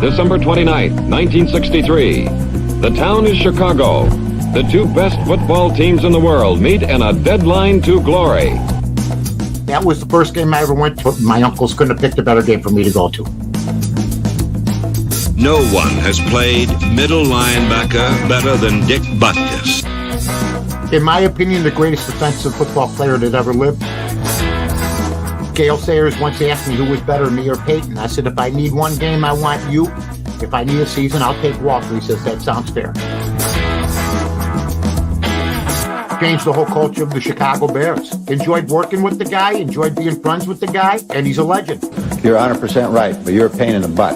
December 29th, 1963. The town is Chicago. The two best football teams in the world meet in a deadline to glory. That was the first game I ever went to. My uncles couldn't have picked a better game for me to go to. No one has played middle linebacker better than Dick Butkus. In my opinion, the greatest defensive football player that ever lived. Gale Sayers once asked me who was better, me or Peyton. I said, if I need one game, I want you. If I need a season, I'll take Walter. He says, that sounds fair. Changed the whole culture of the Chicago Bears. Enjoyed working with the guy, enjoyed being friends with the guy, and he's a legend. You're 100% right, but you're a pain in the butt.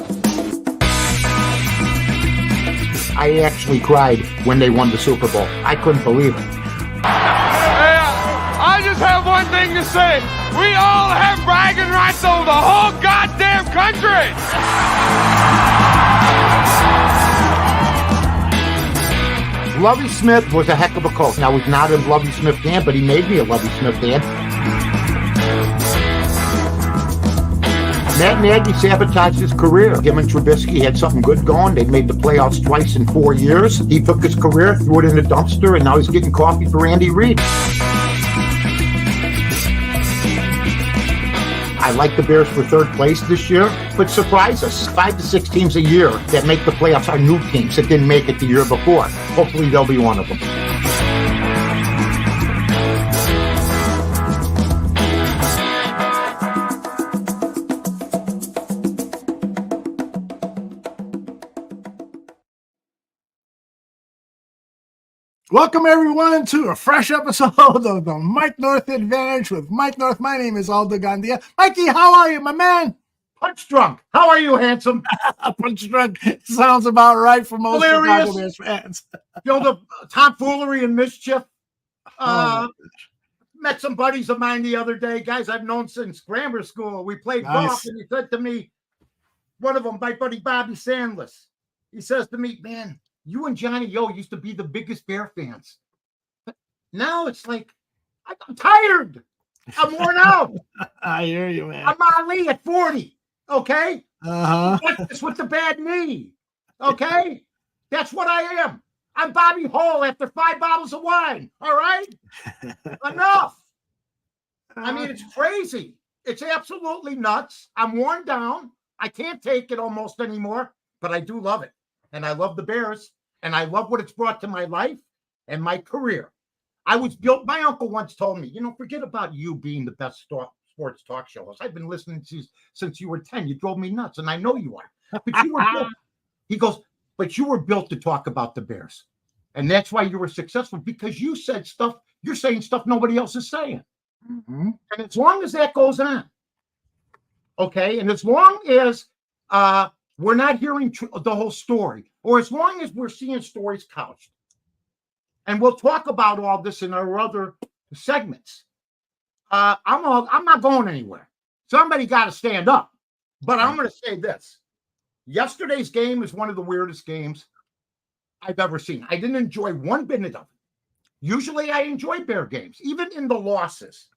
I actually cried when they won the Super Bowl. I couldn't believe it. I just have one thing to say. We all have bragging rights over the whole goddamn country. Lovie Smith was a heck of a coach. Now, he's not a Lovie Smith fan, but he made me a Lovie Smith fan. Matt Nagy sabotaged his career. Him and Trubisky had something good going. They made the playoffs twice in 4 years. He took his career, threw it in the dumpster, and now he's getting coffee for Andy Reid. I like the Bears for third place this year, but surprise us. 5 to 6 teams a year that make the playoffs are new teams that didn't make it the year before. Hopefully they'll be one of them. Welcome, everyone, to a fresh episode of the Mike North Advantage with Mike North. My name is Aldo Gandia. Mikey, how are you, my man? Punch drunk. How are you, handsome? Punch drunk sounds about right for most Hilarious. Chicago Bears fans. You know, the tomfoolery and mischief. Met some buddies of mine the other day, guys I've known since grammar school. We played golf, and he said to me, one of them, my buddy Bobby Sandless, he says to me, man, you and Johnny O used to be the biggest Bear fans. But now it's like, I'm tired. I'm worn out. I hear you, man. I'm Ali at 40. Okay? Uh-huh. It's with the bad knee. Okay? That's what I am. I'm Bobby Hall after 5 bottles of wine. All right? Enough. I mean, it's crazy. It's absolutely nuts. I'm worn down. I can't take it almost anymore, but I do love it. And I love the Bears, and I love what it's brought to my life and my career. I was built, my uncle once told me, forget about you being the best sports talk show host. I've been listening to you since you were 10. You drove me nuts, and I know you are. But you were built. He goes, but you were built to talk about the Bears. And that's why you were successful, because you said stuff, you're saying stuff nobody else is saying. Mm-hmm. And as long as that goes on, okay, and as long as we're not hearing the whole story, or as long as we're seeing stories couched. And we'll talk about all this in our other segments. I'm not going anywhere. Somebody got to stand up. But I'm going to say this. Yesterday's game is one of the weirdest games I've ever seen. I didn't enjoy one bit of it. Usually I enjoy Bear games, even in the losses.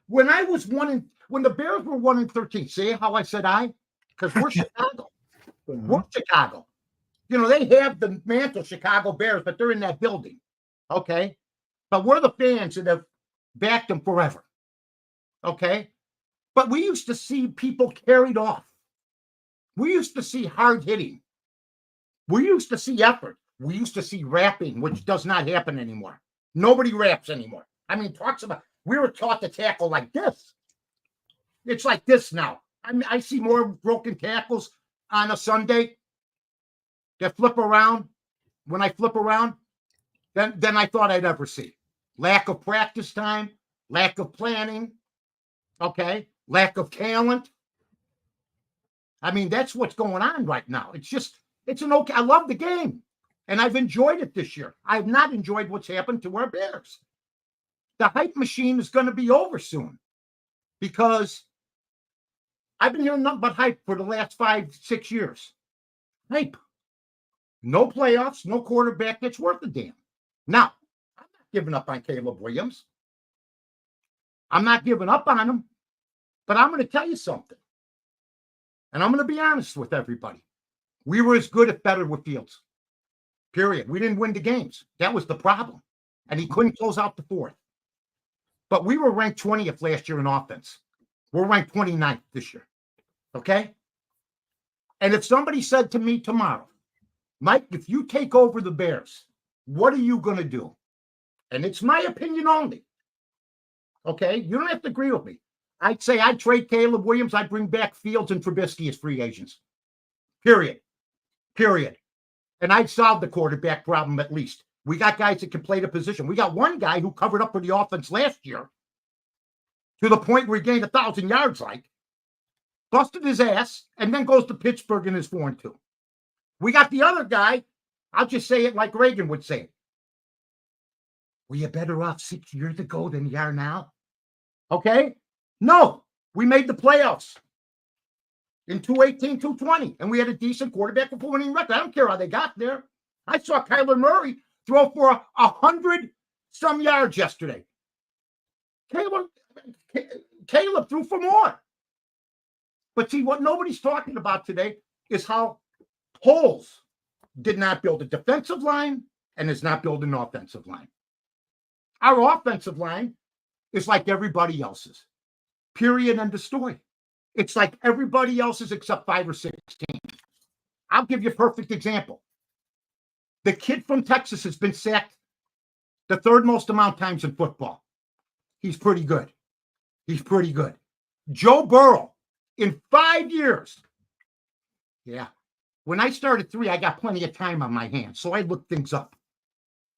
when the Bears were 1-13, see how I said because we're Chicago. We're Chicago. You know, they have the mantle Chicago Bears, but they're in that building. Okay. But we're the fans that have backed them forever. Okay. But we used to see people carried off. We used to see hard hitting. We used to see effort. We used to see rapping, which does not happen anymore. Nobody raps anymore. I mean, we were taught to tackle like this. It's like this now. I see more broken tackles on a Sunday that flip around when I flip around than I thought I'd ever see. Lack of practice time, lack of planning, okay, lack of talent. I mean, that's what's going on right now. I love the game, and I've enjoyed it this year. I have not enjoyed what's happened to our Bears. The hype machine is going to be over soon because I've been hearing nothing but hype for the last 5-6 years. Hype. No playoffs, no quarterback that's worth a damn. Now, I'm not giving up on Caleb Williams. I'm not giving up on him, but I'm going to tell you something. And I'm going to be honest with everybody. We were as good, if better, with Fields. Period. We didn't win the games. That was the problem. And he couldn't close out the fourth. But we were ranked 20th last year in offense. We're ranked 29th this year. Okay? And if somebody said to me tomorrow, Mike, if you take over the Bears, what are you going to do? And it's my opinion only. Okay? You don't have to agree with me. I'd say I'd trade Caleb Williams. I'd bring back Fields and Trubisky as free agents. Period. And I'd solve the quarterback problem at least. We got guys that can play the position. We got one guy who covered up for the offense last year to the point where he gained 1,000 yards, busted his ass, and then goes to Pittsburgh and is 4-2. We got the other guy. I'll just say it like Reagan would say it. Were you better off 6 years ago than you are now? Okay? No, we made the playoffs in 218, 220, and we had a decent quarterback with a winning record. I don't care how they got there. I saw Kyler Murray throw for 100-some yards yesterday. Caleb threw for more. But see, what nobody's talking about today is how Poles did not build a defensive line and is not building an offensive line. Our offensive line is like everybody else's. Period. End of story. It's like everybody else's except 5 or 6 teams. I'll give you a perfect example. The kid from Texas has been sacked the third most amount of times in football. He's pretty good. Joe Burrow, in 5 years. Yeah. When I started 3, I got plenty of time on my hands, so I looked things up.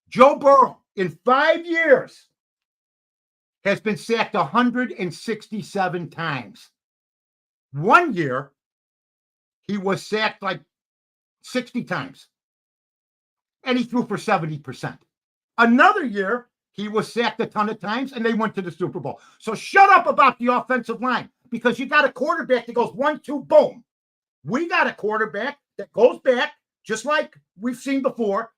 Joe Burrow, in 5 years, has been sacked 167 times. 1 year, he was sacked like 60 times. And he threw for 70%. Another year, he was sacked a ton of times, and they went to the Super Bowl. So shut up about the offensive line, because you got a quarterback that goes 1-2, boom. We got a quarterback that goes back, just like we've seen before,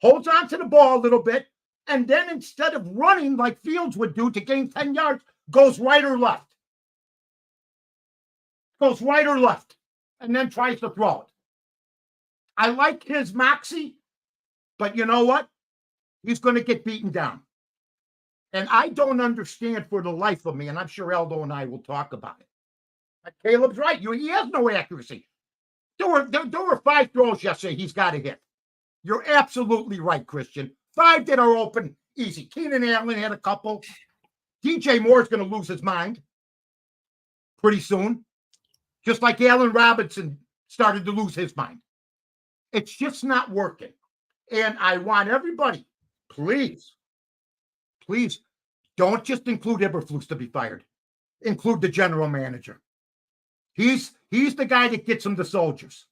holds on to the ball a little bit, and then instead of running like Fields would do to gain 10 yards, goes right or left. And then tries to throw it. I like his moxie, but you know what? He's going to get beaten down. And I don't understand for the life of me, and I'm sure Aldo and I will talk about it. But Caleb's right. He has no accuracy. There were 5 throws yesterday he's got to hit. You're absolutely right, Christian. 5 that are open, easy. Keenan Allen had a couple. DJ Moore's going to lose his mind pretty soon, just like Allen Robinson started to lose his mind. It's just not working. And I want everybody, please, don't just include Eberflus to be fired. Include the general manager. He's the guy that gets him the soldiers.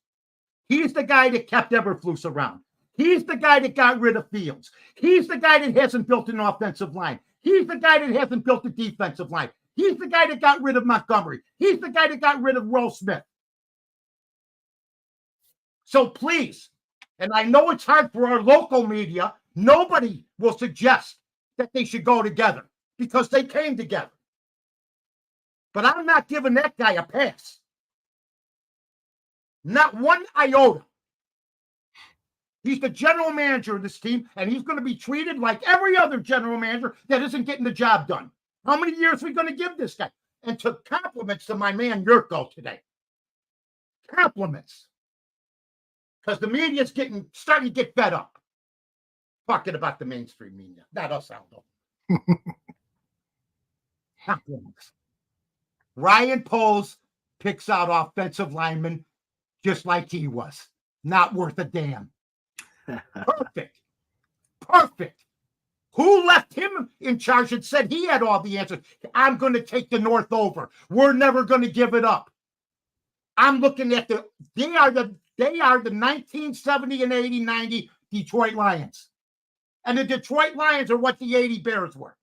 He's the guy that kept Eberflus around. He's the guy that got rid of Fields. He's the guy that hasn't built an offensive line. He's the guy that hasn't built a defensive line. He's the guy that got rid of Montgomery. He's the guy that got rid of Will Smith. So please, and I know it's hard for our local media, nobody will suggest that they should go together because they came together. But I'm not giving that guy a pass. Not one iota. He's the general manager of this team, and he's going to be treated like every other general manager that isn't getting the job done. How many years are we going to give this guy? And to compliments to my man Yurko today. Compliments. Because the media's starting to get fed up. Talking about the mainstream media. Not us, Aldo. Compliments. Ryan Poles picks out offensive linemen just like he was. Not worth a damn. Perfect. Perfect. Who left him in charge and said he had all the answers? I'm going to take the North over. We're never going to give it up. I'm looking at they are the 1970 and 80, 90 Detroit Lions. And the Detroit Lions are what the 80 Bears were.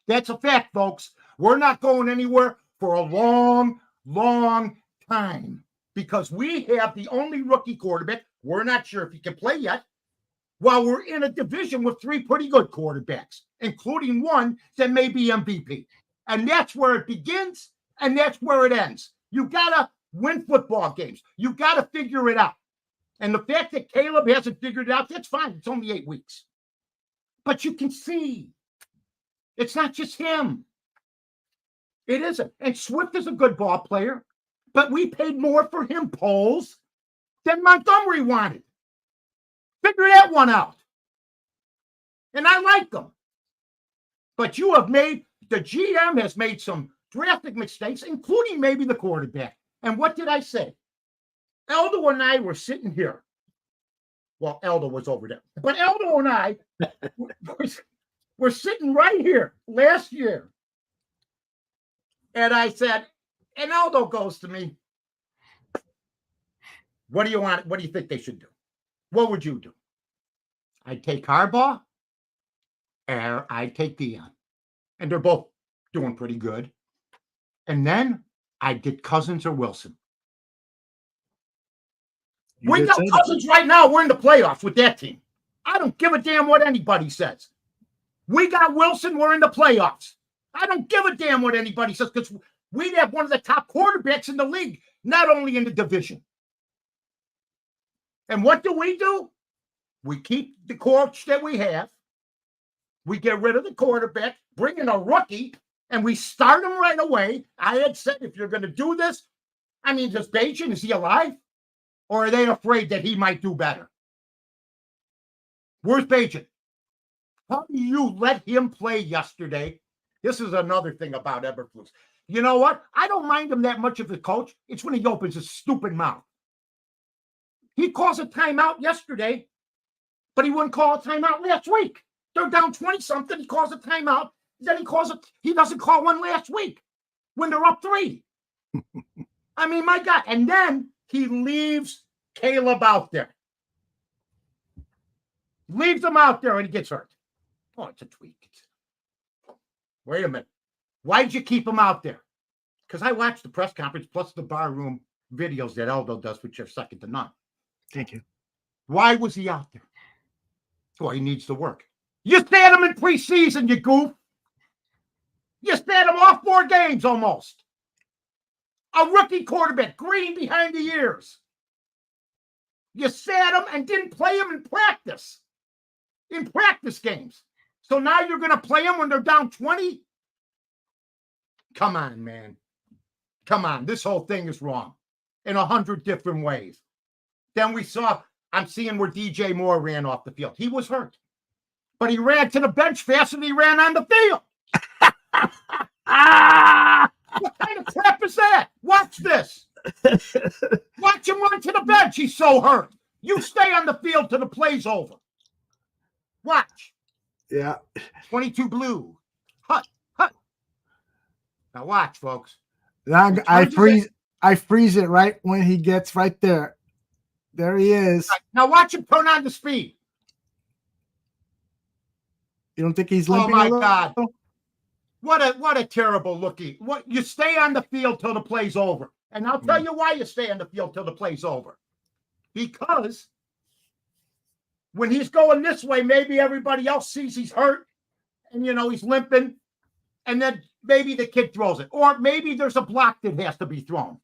That's a fact, folks. We're not going anywhere for a long, long time because we have the only rookie quarterback. We're not sure if he can play yet. While we're in a division with three pretty good quarterbacks, including one that may be MVP. And that's where it begins and that's where it ends. You got to win football games. You got to figure it out. And the fact that Caleb hasn't figured it out, that's fine. It's only 8 weeks. But you can see it's not just him. It isn't. And Swift is a good ball player, but we paid more for him, Poles, than Montgomery wanted. Figure that one out. And I like them. But the GM has made some drastic mistakes, including maybe the quarterback. And what did I say? Eldo and I were sitting here. Well, Eldo was over there. But Eldo and I were sitting right here last year. And I said, and Eldo goes to me, what do you want? What do you think they should do? What would you do? I'd take Harbaugh or I'd take Dion. And they're both doing pretty good. And then I'd get Cousins or Wilson. We got Cousins right now. We're in the playoffs with that team. I don't give a damn what anybody says. We got Wilson. We're in the playoffs. I don't give a damn what anybody says because we'd have one of the top quarterbacks in the league, not only in the division. And what do? We keep the coach that we have. We get rid of the quarterback, bring in a rookie, and we start him right away. I had said, if you're going to do this, does Bajan, is he alive? Or are they afraid that he might do better? Where's Bajan? How do you let him play yesterday? This is another thing about Eberflus. You know what? I don't mind him that much of the coach. It's when he opens his stupid mouth. He calls a timeout yesterday, but he wouldn't call a timeout last week. They're down 20-something. He calls a timeout. Then he doesn't call one last week when they're up 3. My God. And then he leaves Caleb out there. Leaves him out there and he gets hurt. Oh, it's a tweak. Wait a minute. Why'd you keep him out there? Because I watched the press conference plus the barroom videos that Aldo does, which are second to none. Thank you. Why was he out there? Well, he needs to work. You stand him in preseason, you goof. You stand him off 4 games almost. A rookie quarterback, green behind the ears. You sat him and didn't play him in practice games. So now you're going to play him when they're down 20? Come on, man. Come on. This whole thing is wrong in 100 different ways. Then I'm seeing where DJ Moore ran off the field. He was hurt. But he ran to the bench faster than he ran on the field. What kind of crap is that? Watch this. Watch him run to the bench. He's so hurt. You stay on the field till the play's over. Watch. Yeah. 22 blue. Hut. Now watch, folks. Now I freeze it right when he gets right there. There he is. Now watch him turn on the speed. You don't think he's limping? Oh my God. What a terrible looking. You stay on the field till the play's over. And I'll tell you why you stay on the field till the play's over. Because when he's going this way, maybe everybody else sees he's hurt and he's limping. and then maybe the kid throws it, or maybe there's a block that has to be thrown.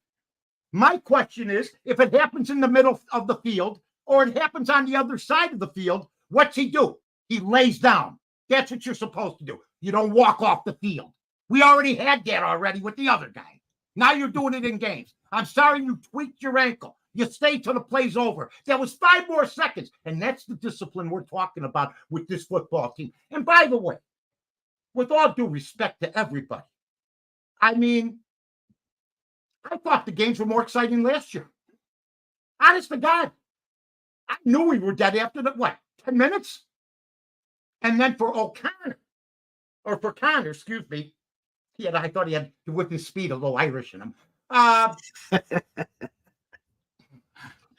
My question is, if it happens in the middle of the field or it happens on the other side of the field, what's he do? He lays down. That's what you're supposed to do. You don't walk off the field. We already had that already with the other guy. Now you're doing it in games. I'm sorry you tweaked your ankle. You stay till the play's over. That was 5 more seconds. And that's the discipline we're talking about with this football team. And by the way, with all due respect to everybody, I mean, I thought the games were more exciting last year. Honest to God. I knew we were dead after 10 minutes? And then for Connor, excuse me, I thought he had, with his speed, a little Irish in him.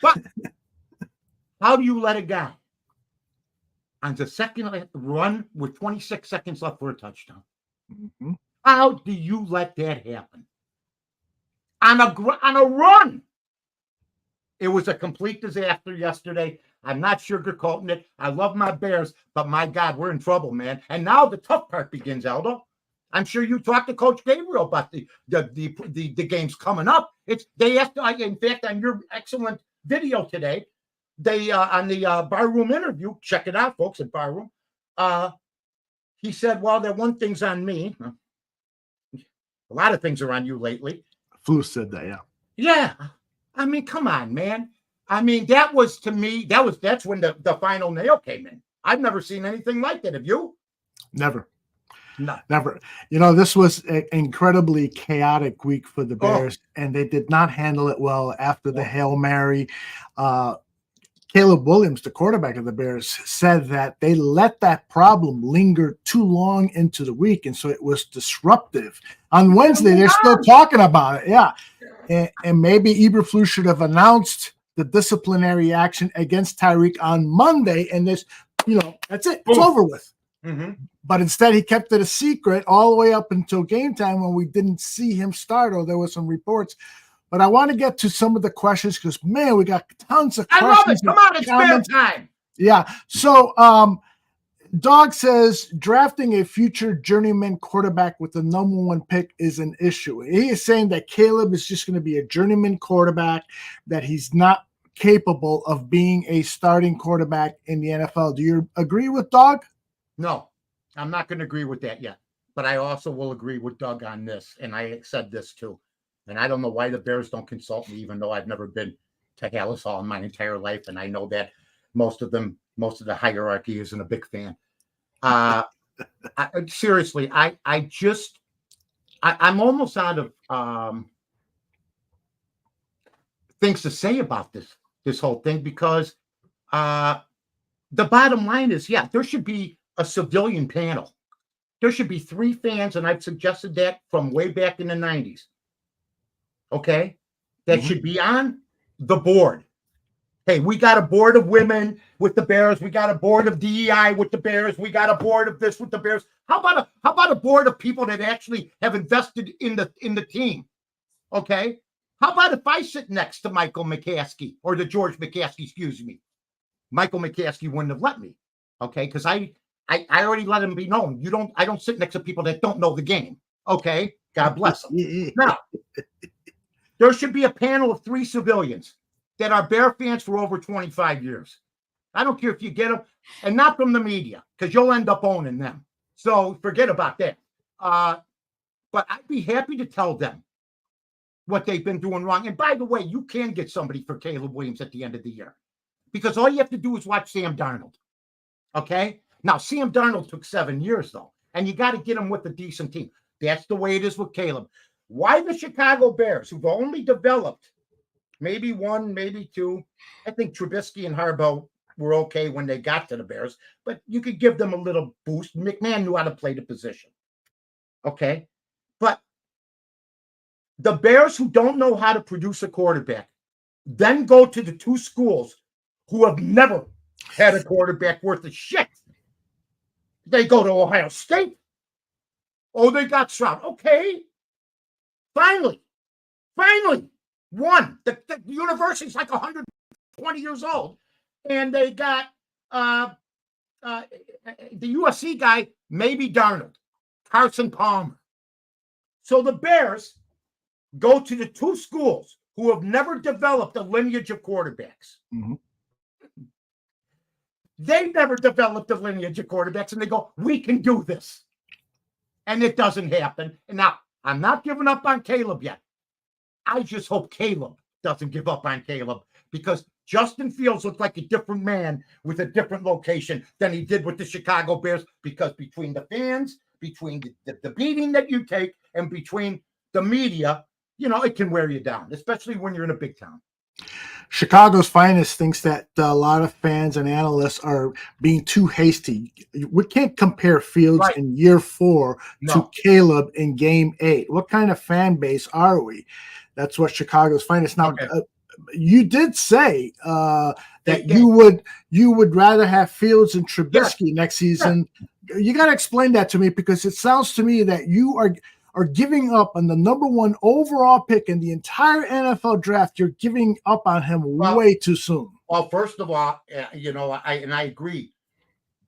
But how do you let a guy on the second run with 26 seconds left for a touchdown? Mm-hmm. How do you let that happen? On a run. It was a complete disaster yesterday. I'm not sugarcoating it. I love my Bears, but my God, we're in trouble, man. And now the tough part begins, Aldo. I'm sure you talked to Coach Gabriel about the games coming up. They asked, in fact, on your excellent video today, they on the Barroom interview, check it out, folks, at Barroom. He said, well, that one thing's on me. A lot of things are on you lately. Flu said that, yeah. Yeah. I mean, come on, man. I mean, that was, to me, that's when the final nail came in. I've never seen anything like that. Have you? Never. No. Never. You know, this was an incredibly chaotic week for the Bears, and they did not handle it well after the Hail Mary. Caleb Williams, the quarterback of the Bears, said that they let that problem linger too long into the week, and so it was disruptive. On Wednesday, they're still talking about it. Yeah. And maybe Eberflus should have announced the disciplinary action against Tyreek on Monday, and this, that's it. It's over with. Mm-hmm. But instead, he kept it a secret all the way up until game time when we didn't see him start, or there were some reports. But I want to get to some of the questions because, man, we got tons of questions. I love it. Come on, it's spare time. Yeah. So, Dog says drafting a future journeyman quarterback with the number 1 pick is an issue. He is saying that Caleb is just going to be a journeyman quarterback, that he's not capable of being a starting quarterback in the NFL. Do you agree with Dog? No, I'm not going to agree with that yet. But I also will agree with Doug on this, and I said this too. And I don't know why the Bears don't consult me, even though I've never been to Hallis Hall in my entire life, and I know that most of the hierarchy isn't a big fan. Seriously, I'm almost out of things to say about this whole thing, because the bottom line is, there should be a civilian panel. There should be 3 fans, and I've suggested that from way back in the 90s. Okay? That should be on the board. Hey, we got a board of women with the Bears. We got a board of DEI with the Bears. We got a board of this with the Bears. How about a board of people that actually have invested in the team? Okay? How about if I sit next to Michael McCaskey, or to George McCaskey, excuse me? Michael McCaskey wouldn't have let me. Okay? Because I already let him be known. I don't sit next to people that don't know the game. Okay? God bless them. Now, there should be a panel of 3 civilians that are Bear fans for over 25 years. I don't care if you get them, and not from the media, because you'll end up owning them. So forget about that. But I'd be happy to tell them what they've been doing wrong. And by the way, you can get somebody for Caleb Williams at the end of the year, because all you have to do is watch Sam Darnold. Okay? Now, Sam Darnold took 7 years, though, and you got to get him with a decent team. That's the way it is with Caleb. Why the Chicago Bears, who've only developed maybe 1, maybe 2, I think Trubisky and Harbaugh were okay when they got to the Bears, but you could give them a little boost. McMahon knew how to play the position. Okay? But the Bears, who don't know how to produce a quarterback, then go to the 2 schools who have never had a quarterback worth of shit. They go to Ohio State. Oh, they got Stroud. Okay. Finally. One. The university's like 120 years old. And they got the USC guy, maybe Darnold. Carson Palmer. So the Bears go to the two schools who have never developed a lineage of quarterbacks. Mhm. They never developed a lineage of quarterbacks, and they go, we can do this. And it doesn't happen. And now, I'm not giving up on Caleb yet. I just hope Caleb doesn't give up on Caleb, because Justin Fields looked like a different man with a different location than he did with the Chicago Bears, because between the fans, between the beating that you take, and between the media, it can wear you down, especially when you're in a big town. Chicago's Finest thinks that a lot of fans and analysts are being too hasty. We can't compare Fields in year 4 to Caleb in game 8. What kind of fan base are we? That's what Chicago's Finest. Now, you did say that you would rather have Fields and Trubisky next season. You got to explain that to me, because it sounds to me that you are giving up on the number 1 overall pick in the entire NFL draft. You're giving up on him way too soon. Well, first of all, I agree,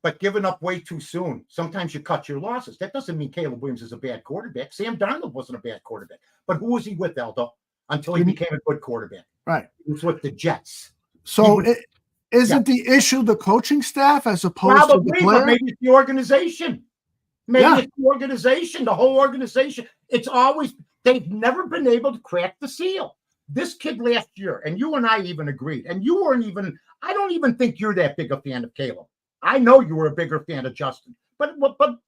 but giving up way too soon, sometimes you cut your losses. That doesn't mean Caleb Williams is a bad quarterback. Sam Darnold wasn't a bad quarterback, but who was he with, Aldo, until he became a good quarterback? Right. He was with the Jets. So isn't the issue the coaching staff as opposed to the player? But maybe it's the organization. Maybe it's the organization, the whole organization. It's always, they've never been able to crack the seal. This kid last year, and you and I even agreed, and you weren't even, I don't even think you're that big a fan of Caleb. I know you were a bigger fan of Justin. But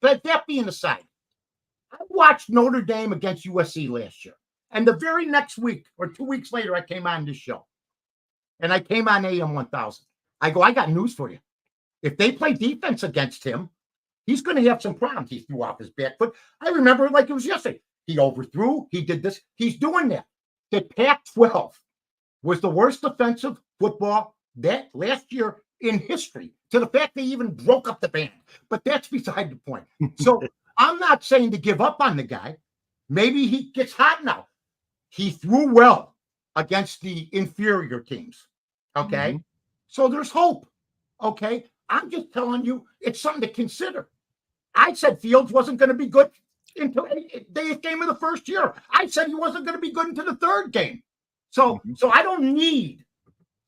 that being aside, I watched Notre Dame against USC last year. And the very next week or 2 weeks later, I came on this show. And I came on AM 1000. I go, I got news for you. If they play defense against him, he's going to have some problems. He threw off his back foot. I remember it like it was yesterday. He overthrew. He did this. He's doing that. The Pac-12 was the worst defensive football that last year in history, to the fact they even broke up the band. But that's beside the point. So I'm not saying to give up on the guy. Maybe he gets hot now. He threw well against the inferior teams. Okay. Mm-hmm. So there's hope. Okay. I'm just telling you, it's something to consider. I said Fields wasn't going to be good until the 8th game of the first year. I said he wasn't going to be good until the 3rd game. So I don't need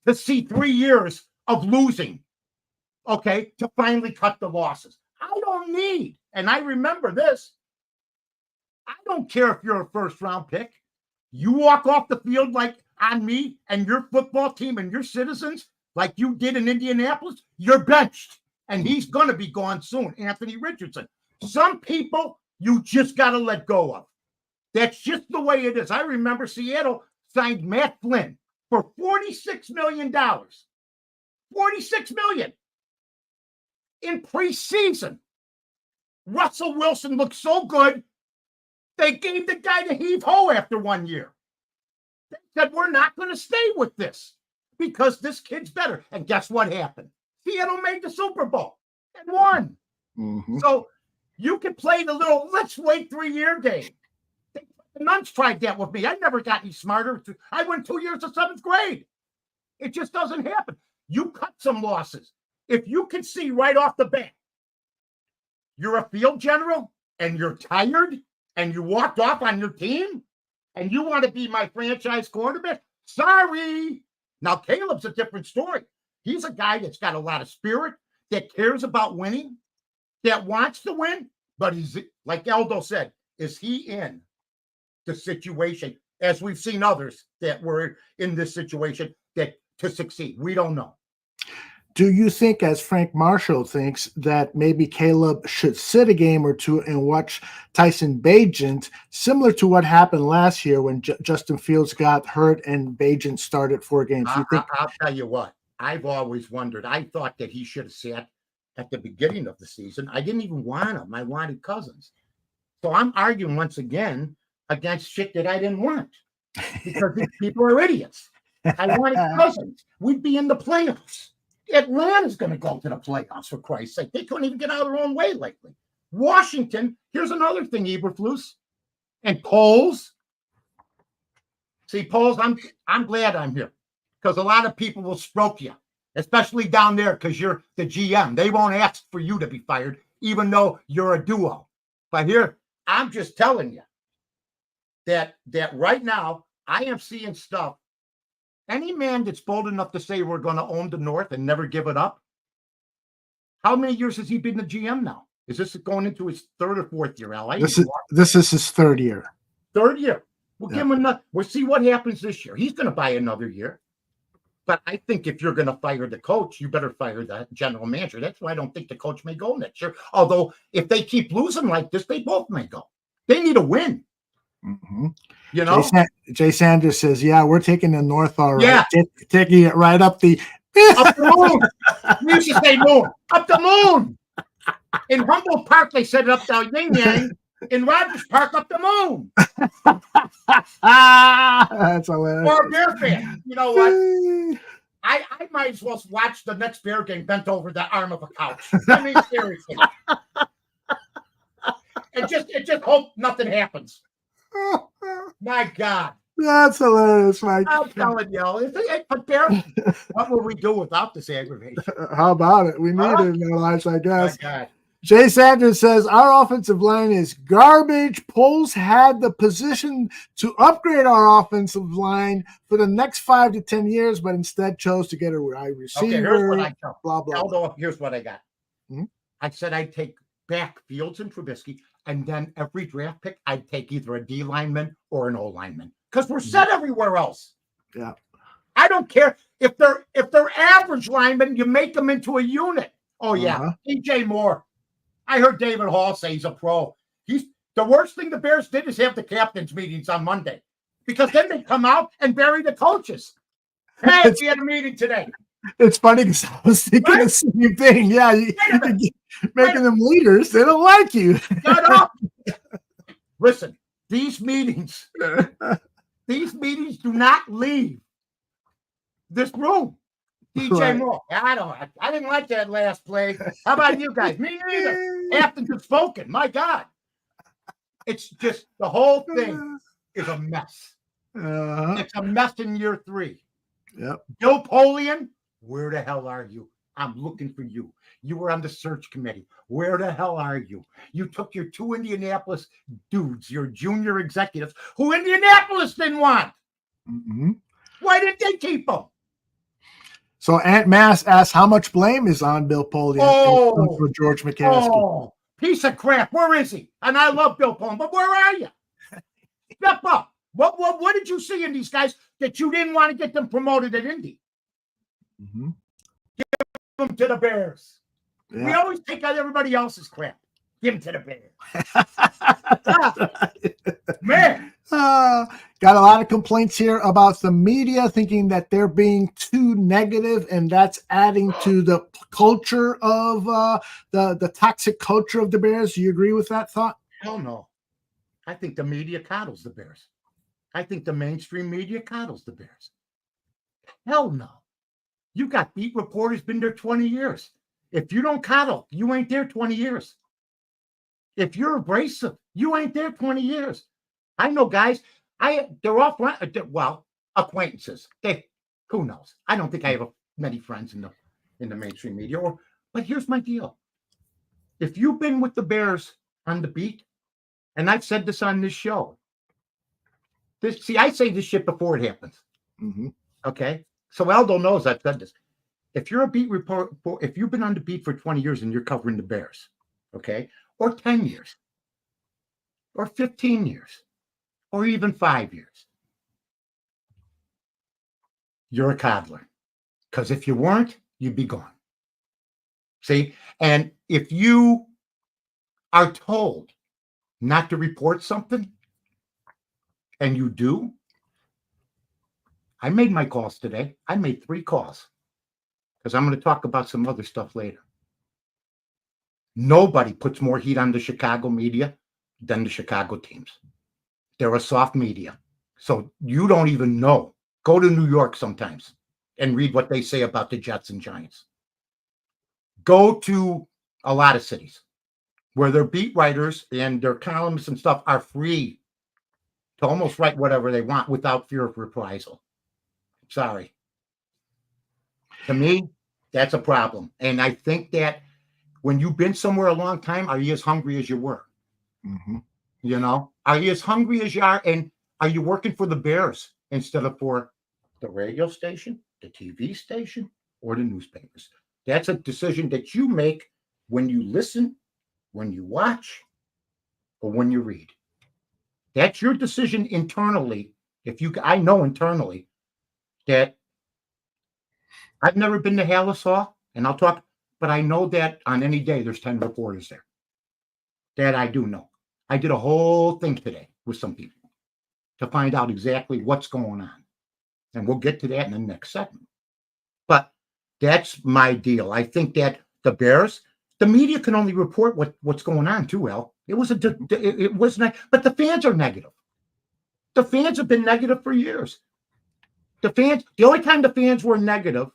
to see 3 years of losing, okay, to finally cut the losses. I don't need, and I remember this, I don't care if you're a first-round pick. You walk off the field like on me and your football team and your citizens like you did in Indianapolis, you're benched. And he's going to be gone soon, Anthony Richardson. Some people you just got to let go of. That's just the way it is. I remember Seattle signed Matt Flynn for $46 million. $46 million. In preseason, Russell Wilson looked so good, they gave the guy the heave-ho after 1 year. They said, we're not going to stay with this because this kid's better. And guess what happened? Seattle made the Super Bowl and won. Mm-hmm. So you can play the little, let's wait 3-year game. The Nuns tried that with me. I never got any smarter. I went 2 years to 7th grade. It just doesn't happen. You cut some losses. If you can see right off the bat, you're a field general and you're tired and you walked off on your team and you want to be my franchise quarterback, sorry. Now, Caleb's a different story. He's a guy that's got a lot of spirit, that cares about winning, that wants to win, but he's, like Aldo said, is he in the situation, as we've seen others that were in this situation, that to succeed? We don't know. Do you think, as Frank Marshall thinks, that maybe Caleb should sit a game or two and watch Tyson Bagent, similar to what happened last year when Justin Fields got hurt and Bagent started 4 games? I'll tell you what. I've always wondered. I thought that he should have sat at the beginning of the season. I didn't even want him. I wanted Cousins. So I'm arguing once again against shit that I didn't want because these people are idiots. I wanted Cousins. We'd be in the playoffs. Atlanta's going to go to the playoffs, for Christ's sake. They couldn't even get out of their own way lately. Washington, here's another thing, Eberflus and Poles. See, Poles, I'm glad I'm here because a lot of people will stroke you, especially down there because you're the GM. They won't ask for you to be fired, even though you're a duo. But here, I'm just telling you that right now I am seeing stuff. Any man that's bold enough to say we're going to own the North and never give it up. How many years has he been the GM now? Is this going into his third or fourth year, Al? This is his third year. Third year. We'll give him another. We'll see what happens this year. He's going to buy another year. But I think if you're going to fire the coach, you better fire the general manager. That's why I don't think the coach may go next year. Although if they keep losing like this, they both may go. They need a win. Mm-hmm. You know, Jay Sanders says, "Yeah, we're taking the North all right. Yeah. Taking it right up the moon. We used to say moon. Up the moon. In Humboldt Park, they said it up the yin yang. In Rogers Park, up the moon." That's hilarious. Or a Bear fan. You know what? I might as well watch the next Bear game bent over the arm of a couch. I mean, seriously. And just hope nothing happens. My God. That's hilarious, Mike. I'm telling you, what will we do without this aggravation? How about it? We need it in our lives, I guess. My God. Jay Sanders says, our offensive line is garbage. Poles had the position to upgrade our offensive line for the next 5 to 10 years, but instead chose to get a wide receiver. Okay, here's what I got. Blah, blah, blah. Here's what I got. I said I'd take back Fields and Trubisky, and then every draft pick, I'd take either a D lineman or an O lineman. Because we're set everywhere else. Yeah. I don't care. If they're average linemen, you make them into a unit. Oh, yeah. DJ Moore. I heard David Hall say he's a pro. The worst thing the Bears did is have the captains meetings on Monday. Because then they come out and bury the coaches. Hey, we had a meeting today. It's funny because I was thinking the same thing. Yeah, making them leaders. They don't like you. Shut up. Listen, these meetings do not leave this room. DJ Moore. I didn't like that last play. How about you guys? Me neither. After just spoken. My God. It's just the whole thing is a mess. It's a mess in year 3. Yep. Bill Polian, where the hell are you? I'm looking for you. You were on the search committee. Where the hell are you? You took your 2 Indianapolis dudes, your junior executives, who Indianapolis didn't want. Mm-hmm. Why didn't they keep them? So Aunt Mass asks how much blame is on Bill Polian for George McCaskey. Oh, piece of crap. Where is he? And I love Bill Polian, but where are you? Step up. What did you see in these guys that you didn't want to get them promoted at Indy? Mm-hmm. Give them to the Bears. Yeah. We always take out everybody else's crap. Give them to the Bears. Man. Got a lot of complaints here about the media thinking that they're being too negative, and that's adding to the culture of the toxic culture of the Bears. Do you agree with that thought? Hell no. I think the media coddles the Bears. I think the mainstream media coddles the Bears. Hell no. You got beat reporters been there 20 years. If you don't coddle, you ain't there 20 years. If you're abrasive, you ain't there 20 years. I know guys, they're all acquaintances. Who knows? I don't think I have many friends in the mainstream media. But here's my deal. If you've been with the Bears on the beat, and I've said this on this show, I say this shit before it happens. Mm-hmm. Okay? So Aldo knows I've said this. If you're a beat reporter, if you've been on the beat for 20 years and you're covering the Bears, okay, or 10 years, or 15 years, or even 5 years, you're a coddler. Because if you weren't, you'd be gone. See? And if you are told not to report something, and you do, I made my calls today. I made 3 calls. Because I'm going to talk about some other stuff later. Nobody puts more heat on the Chicago media than the Chicago teams. They're a soft media. So you don't even know. Go to New York sometimes and read what they say about the Jets and Giants. Go to a lot of cities where their beat writers and their columnists and stuff are free to almost write whatever they want without fear of reprisal. Sorry. To me, that's a problem. And I think that when you've been somewhere a long time, are you as hungry as you were? Mm-hmm. You know, are you as hungry as you are? And are you working for the Bears instead of for the radio station, the TV station, or the newspapers? That's a decision that you make when you listen, when you watch, or when you read. That's your decision internally. I know internally that I've never been to Halisaw, and I'll talk, but I know that on any day there's 10 reporters there. That I do know. I did a whole thing today with some people to find out exactly what's going on. And we'll get to that in the next segment. But that's my deal. I think that the Bears, the media can only report what's going on too, Al. It was not, but the fans are negative. The fans have been negative for years. The only time the fans were negative,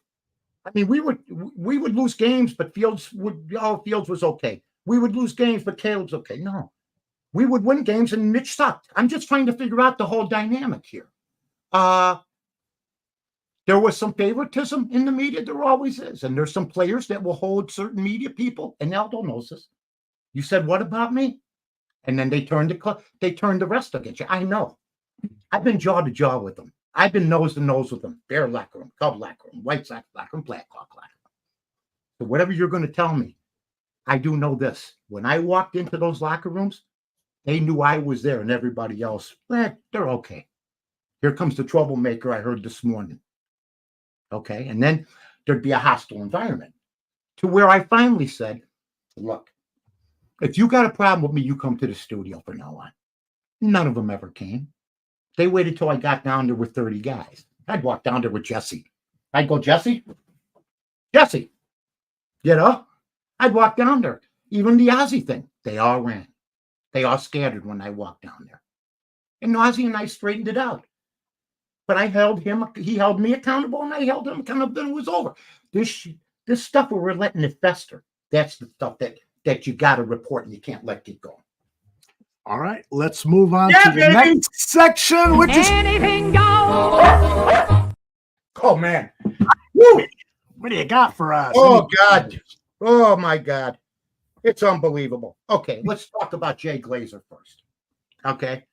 I mean, we would lose games, but Fields was okay. We would lose games, but Caleb's okay. No. We would win games and Mitch sucked. I'm just trying to figure out the whole dynamic here. There was some favoritism in the media. There always is. And there's some players that will hold certain media people. And Aldo knows this. You said, what about me? And then they turned the rest against you. I know. I've been jaw to jaw with them. I've been nose to nose with them. Bear locker room, Cub locker room, White Sox locker room, Blackhawk locker room. So whatever you're going to tell me, I do know this. When I walked into those locker rooms, they knew I was there and everybody else, they're okay. Here comes the troublemaker I heard this morning. Okay. And then there'd be a hostile environment to where I finally said, look, if you got a problem with me, you come to the studio from now on. None of them ever came. They waited till I got down there with 30 guys. I'd walk down there with Jesse. I'd go, Jesse. You know, I'd walk down there. Even the Ozzy thing, they all ran. They all scattered when I walked down there. And Ozzy and I straightened it out. But I held him, he held me accountable, and I held him accountable, and it was over. This stuff where we're letting it fester, that's the stuff that you got to report and you can't let it go. All right, let's move on to the next section, which is anything goes. Oh, man. Woo! What do you got for us? Oh, God. Oh, my God. It's unbelievable. Okay, let's talk about Jay Glazer first. Okay.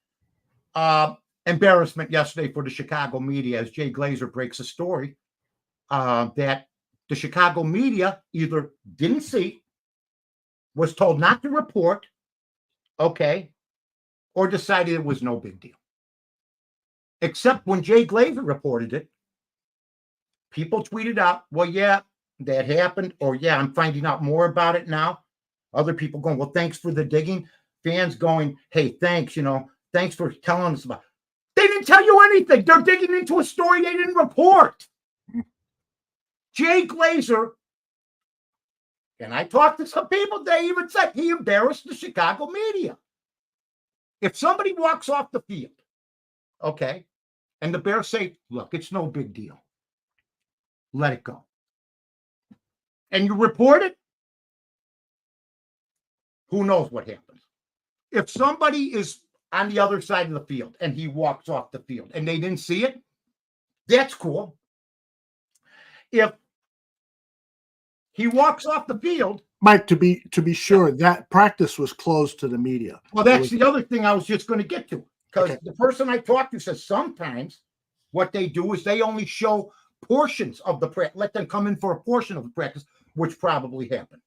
Embarrassment yesterday for the Chicago media as Jay Glazer breaks a story that the Chicago media either didn't see, was told not to report, okay, or decided it was no big deal. Except when Jay Glazer reported it, people tweeted out, well, yeah, that happened, or yeah, I'm finding out more about it now. Other people going, well, thanks for the digging. Fans going, hey, thanks, thanks for telling us about it. They didn't tell you anything. They're digging into a story they didn't report. Jay Glazer, and I talked to some people, they even said he embarrassed the Chicago media. If somebody walks off the field, okay, and the Bears say, look, it's no big deal. Let it go. And you report it, who knows what happens. If somebody is on the other side of the field and he walks off the field and they didn't see it, that's cool. If he walks off the field, Mike, to be sure, that practice was closed to the media. Well, that's the other thing I was just going to get to, because the person I talked to says sometimes what they do is they only show portions of the practice, let them come in for a portion of the practice, which probably happened,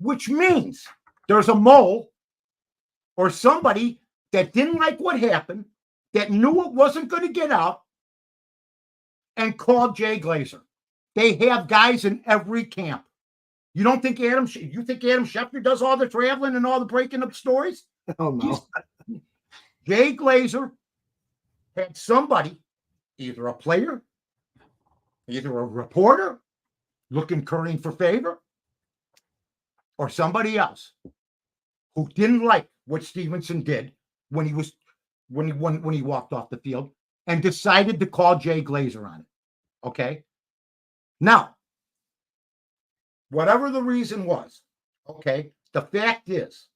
which means there's a mole or somebody that didn't like what happened, that knew it wasn't going to get out, and called Jay Glazer. They have guys in every camp. You think Adam Schefter does all the traveling and all the breaking up stories? Oh, no. Jay Glazer had somebody, either a player, either a reporter currying for favor, or somebody else who didn't like what Stevenson did when he walked off the field and decided to call Jay Glazer on it. Okay. Now, whatever the reason was, okay, the fact is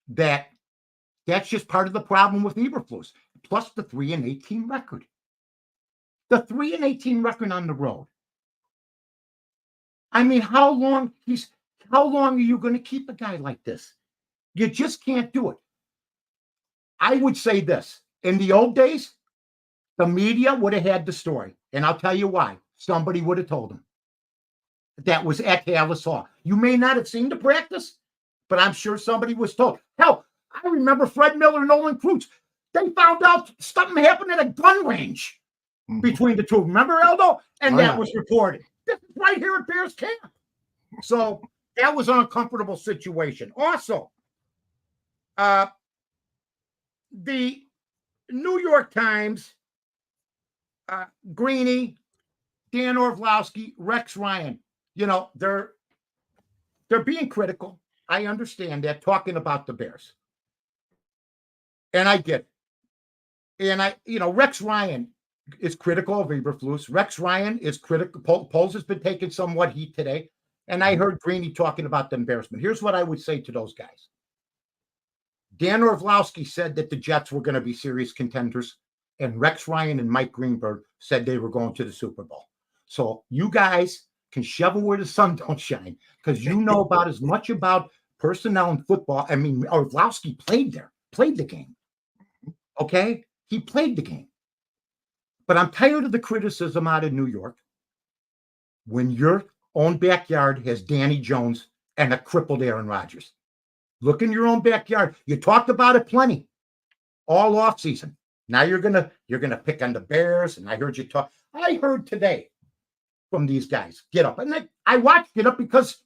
that that's just part of the problem with Eberflus, plus the 3-18 record. The 3-18 record on the road. I mean, how long are you going to keep a guy like this? You just can't do it. I would say this. In the old days, the media would have had the story. And I'll tell you why. Somebody would have told them. That was at Hallis Hall. You may not have seen the practice, but I'm sure somebody was told. Hell, I remember Fred Miller and Nolan Cruz. They found out something happened at a gun range between the two. Remember, Aldo? And that was reported. This is right here at Bears camp. So that was an uncomfortable situation. Also, the New York Times, Greeny, Dan Orlovsky, Rex Ryan, they're being critical. I understand that, talking about the Bears. And I get it. And Rex Ryan is critical of Eberflus. Rex Ryan is critical. Poles has been taking somewhat heat today. And I heard Greeny talking about the embarrassment. Here's what I would say to those guys. Dan Orlovsky said that the Jets were going to be serious contenders, and Rex Ryan and Mike Greenberg said they were going to the Super Bowl. So you guys can shovel where the sun don't shine, because you know about as much about personnel in football. I mean, Orlovsky played the game. Okay? He played the game. But I'm tired of the criticism out of New York when your own backyard has Danny Jones and a crippled Aaron Rodgers. Look in your own backyard. You talked about it plenty all offseason. Now you're gonna pick on the Bears, and I heard you talk. I heard today from these guys, Get Up. And I watch Get Up because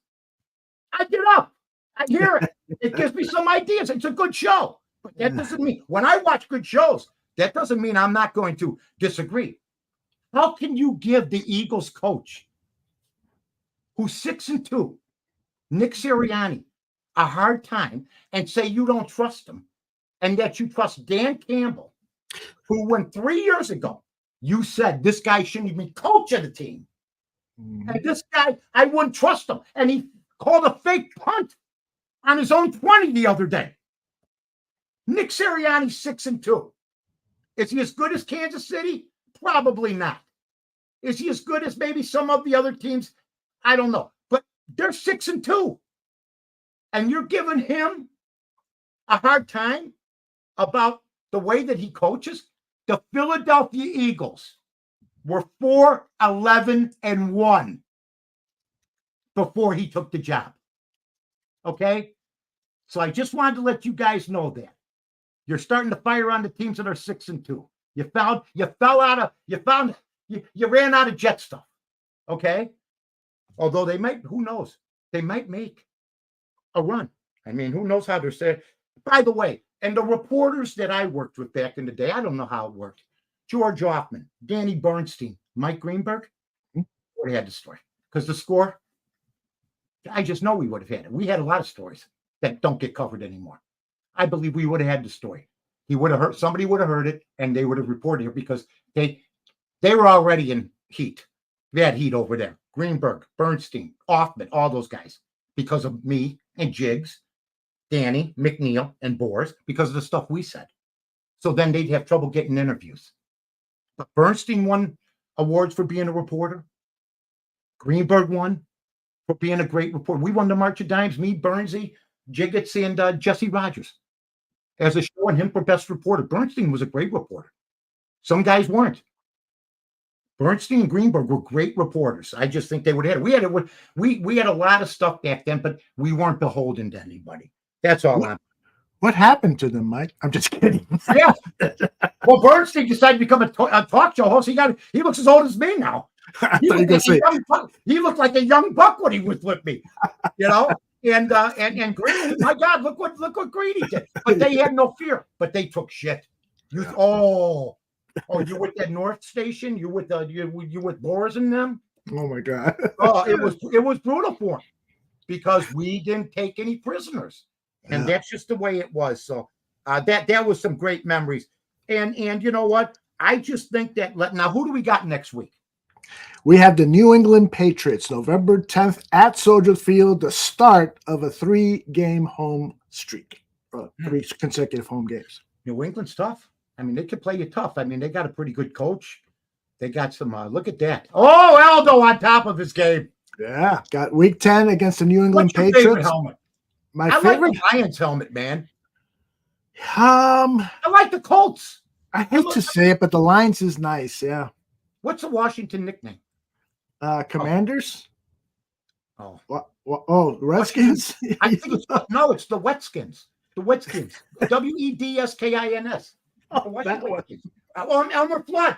I get up. I hear it. It gives me some ideas. It's a good show. But that doesn't mean, when I watch good shows, that doesn't mean I'm not going to disagree. How can you give the Eagles coach, who's 6-2, Nick Sirianni, a hard time and say you don't trust him, and that you trust Dan Campbell, who, when 3 years ago you said this guy shouldn't even be coach of the team, and this guy, I wouldn't trust him, and he called a fake punt on his own 20 the other day. Nick Sirianni, 6-2. Is he as good as Kansas City? Probably not. Is he as good as maybe some of the other teams? I don't know. But they're 6-2. And you're giving him a hard time about the way that he coaches? The Philadelphia Eagles were 4-11-1 before he took the job. Okay? So I just wanted to let you guys know that. You're starting to fire on the teams that are 6-2. You ran out of Jet stuff. Okay? Although they might, who knows? They might make a run. I mean, who knows how they're saying. By the way, and the reporters that I worked with back in the day, I don't know how it worked. George Hoffman, Danny Bernstein, Mike Greenberg, would have had the story. Because the score, I just know we would have had it. We had a lot of stories that don't get covered anymore. I believe we would have had the story. He would have heard, somebody would have heard it, and they would have reported it because they were already in heat. They had heat over there. Greenberg, Bernstein, Hoffman, all those guys, because of me and Jiggs, Danny, McNeil, and Boris, because of the stuff we said. So then they'd have trouble getting interviews. But Bernstein won awards for being a reporter. Greenberg won for being a great reporter. We won the March of Dimes, me, Bernsey, Jiggets, and Jesse Rogers as a show, and him for best reporter. Bernstein was a great reporter. Some guys weren't. Bernstein and Greenberg were great reporters. I just think they would have had it. We had a lot of stuff back then, but we weren't beholden to anybody. That's all. What happened to them, Mike? I'm just kidding. Yeah. Well, Bernstein decided to become a talk show host. He looks as old as me now. He looked like a young buck when he was with me, And Greeny, my God, look what Greeny did. But they had no fear. But they took shit. You with that North Station? You with Boris and them? Oh my God. Oh, it was brutal for them because we didn't take any prisoners, and that's just the way it was. So that was some great memories. And you know what? I just think that now who do we got next week? We have the New England Patriots, November 10th at Soldier Field, the start of a 3-game home streak, 3 consecutive home games. New England's tough. I mean, they can play you tough. I mean, they got a pretty good coach. They got some, look at that. Oh, Aldo on top of his game. Yeah, got week 10 against the New England What's your Patriots. favorite helmet? My I favorite like the Lions helmet, man. I like the Colts. I hate to say it, but the Lions is nice. Yeah. What's the Washington nickname? Commanders. Oh, Oh, Redskins. I think it's the Wetskins. The Wetskins. Wedskins. That one. Elmer Flood.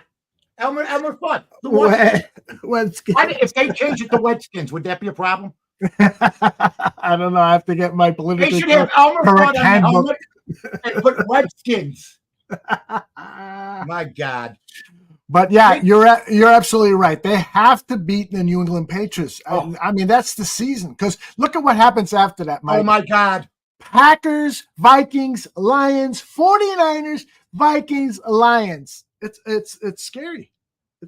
Elmer Flood. The Redskins. If they change it to Wetskins, would that be a problem? I don't know. I have to get my political. They should have Elmer Flood on the helmet and put Redskins. My God. But yeah, you're absolutely right. They have to beat the New England Patriots. I mean, that's the season. Because look at what happens after that, Mike. Oh my God. Packers, Vikings, Lions, 49ers, Vikings, Lions. It's scary.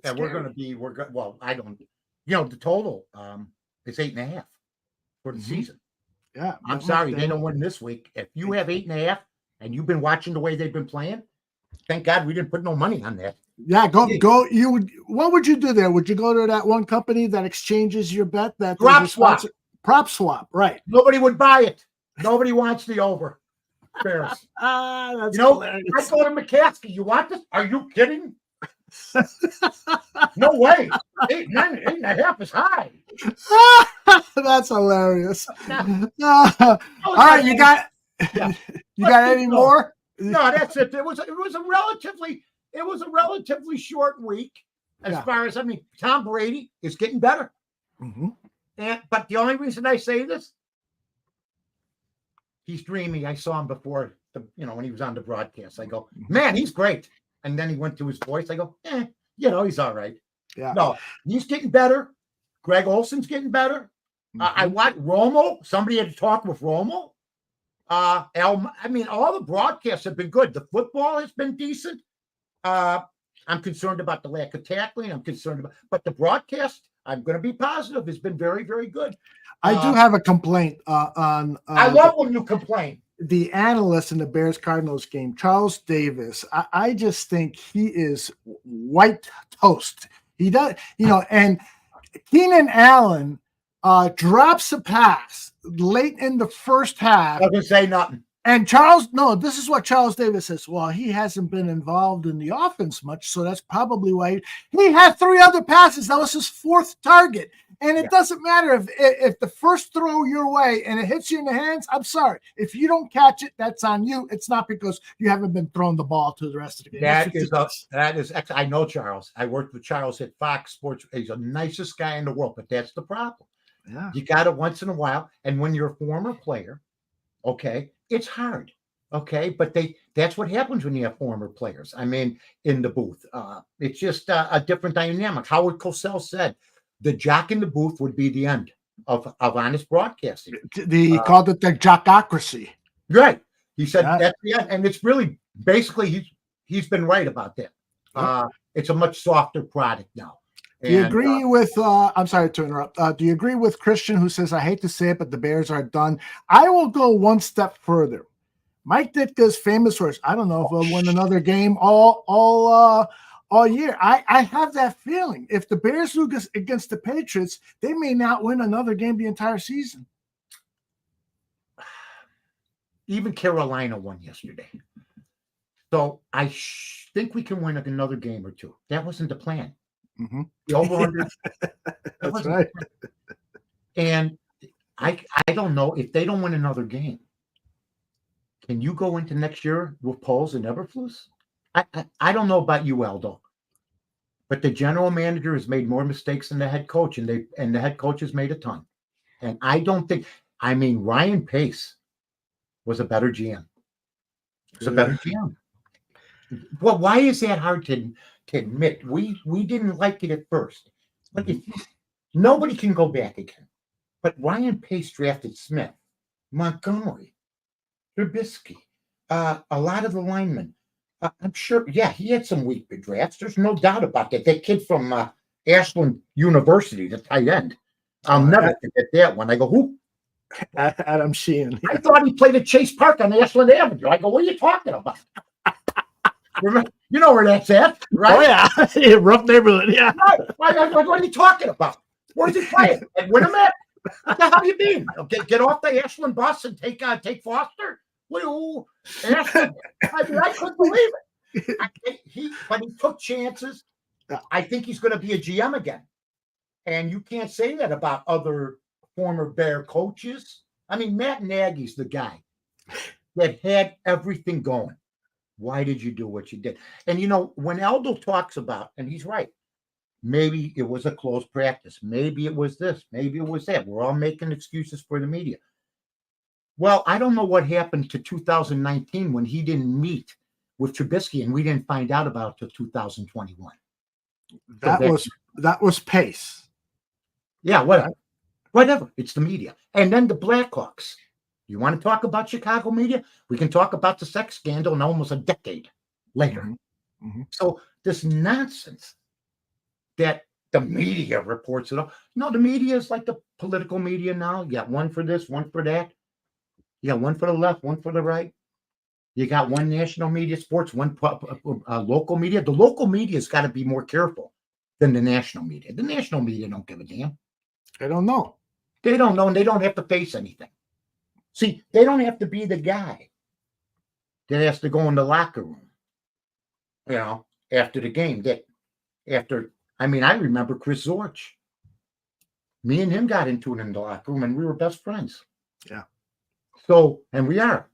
Yeah, scary. Well, I don't. The total is 8.5 for the season. Yeah, I'm sorry, they don't win this week. If you have 8.5 and you've been watching the way they've been playing, thank God we didn't put no money on that. Yeah, go. What would you do there? Would you go to that one company that exchanges your bet? That prop swap, right? Nobody would buy it. Nobody wants the over. Bears. That's hilarious. I go to McCaskey. You want this? Are you kidding? No way. 8.5 is high. That's hilarious. All right, you got any more? No, that's it. It was a relatively short week as far as Tom Brady is getting better. Mm-hmm. But the only reason I say this, he's dreamy. I saw him before when he was on the broadcast. I go, man, he's great. And then he went to his voice. I go, he's all right. Yeah. No, he's getting better. Greg Olson's getting better. I watched Romo. Somebody had to talk with Romo. All the broadcasts have been good. The football has been decent. I'm concerned about the lack of tackling. But the broadcast, I'm going to be positive, has been very, very good. I do have a complaint on. I love when you complain. The analyst in the Bears-Cardinals game, Charles Davis. I just think he is white toast. He does, and Keenan Allen drops a pass late in the first half. Doesn't say nothing. And this is what Charles Davis says. Well, he hasn't been involved in the offense much, so that's probably why he had 3 other passes. That was his 4th target. And it doesn't matter if the first throw your way and it hits you in the hands. I'm sorry. If you don't catch it, that's on you. It's not because you haven't been throwing the ball to the rest of the game. That is. I know Charles. I worked with Charles at Fox Sports. He's the nicest guy in the world, but that's the problem. Yeah. You got it once in a while. And when you're a former player, okay, it's hard. Okay. But that's what happens when you have former players. In the booth. It's just a different dynamic. Howard Cosell said the jock in the booth would be the end of honest broadcasting. He called it the jockocracy. Right. He said that's the end. And it's really basically he's been right about that. It's a much softer product now. Do you agree with, I'm sorry to interrupt. Do you agree with Christian who says, I hate to say it, but the Bears are done? I will go one step further. Mike Ditka's famous words, I don't know if he'll win another game all year. I have that feeling. If the Bears lose against the Patriots, they may not win another game the entire season. Even Carolina won yesterday. So I think we can win another game or two. That wasn't the plan. Mm-hmm. The over-under. That's right. And I don't know if they don't win another game. Can you go into next year with Poles and Eberflus? I don't know about you, Aldo, but the general manager has made more mistakes than the head coach, and the head coach has made a ton. And I don't think. Ryan Pace was a better GM. Well, why is that hard to admit? We didn't like it at first, but nobody can go back again. But Ryan Pace drafted Smith, Montgomery, Trubisky, a lot of the linemen. I'm sure, he had some weak drafts. There's no doubt about that. That kid from Ashland University, the tight end. I'll never forget that one. I go, who? Adam Sheehan. I thought he played at Chase Park on Ashland Avenue. I go, what are you talking about? Remember, you know where that's at, right? Oh, yeah. Rough neighborhood, yeah. Right. What are you talking about? Where's he playing? At Winnemet? What the hell do you mean? Get off the Ashland bus and take Foster? Lou. Ask him. I couldn't believe it. But he took chances. I think he's going to be a GM again. And you can't say that about other former Bear coaches. I mean, Matt Nagy's the guy that had everything going. Why did you do what you did? And, when Aldo talks about, and he's right, maybe it was a close practice. Maybe it was this. Maybe it was that. We're all making excuses for the media. Well, I don't know what happened to 2019 when he didn't meet with Trubisky, and we didn't find out about it till 2021. That was pace. Yeah, whatever. It's the media. And then the Blackhawks. You want to talk about Chicago media? We can talk about the sex scandal in almost a decade later. Mm-hmm. Mm-hmm. So this nonsense that the media reports it all. No, the media is like the political media now. You got one for this, one for that. You got one for the left, one for the right. You got one national media, sports, one local media. The local media's got to be more careful than the national media. The national media don't give a damn. They don't know. They don't know, and they don't have to face anything. See, they don't have to be the guy that has to go in the locker room, after the game. I remember Chris Zorch. Me and him got into it in the locker room, and we were best friends. Yeah. So, and we are.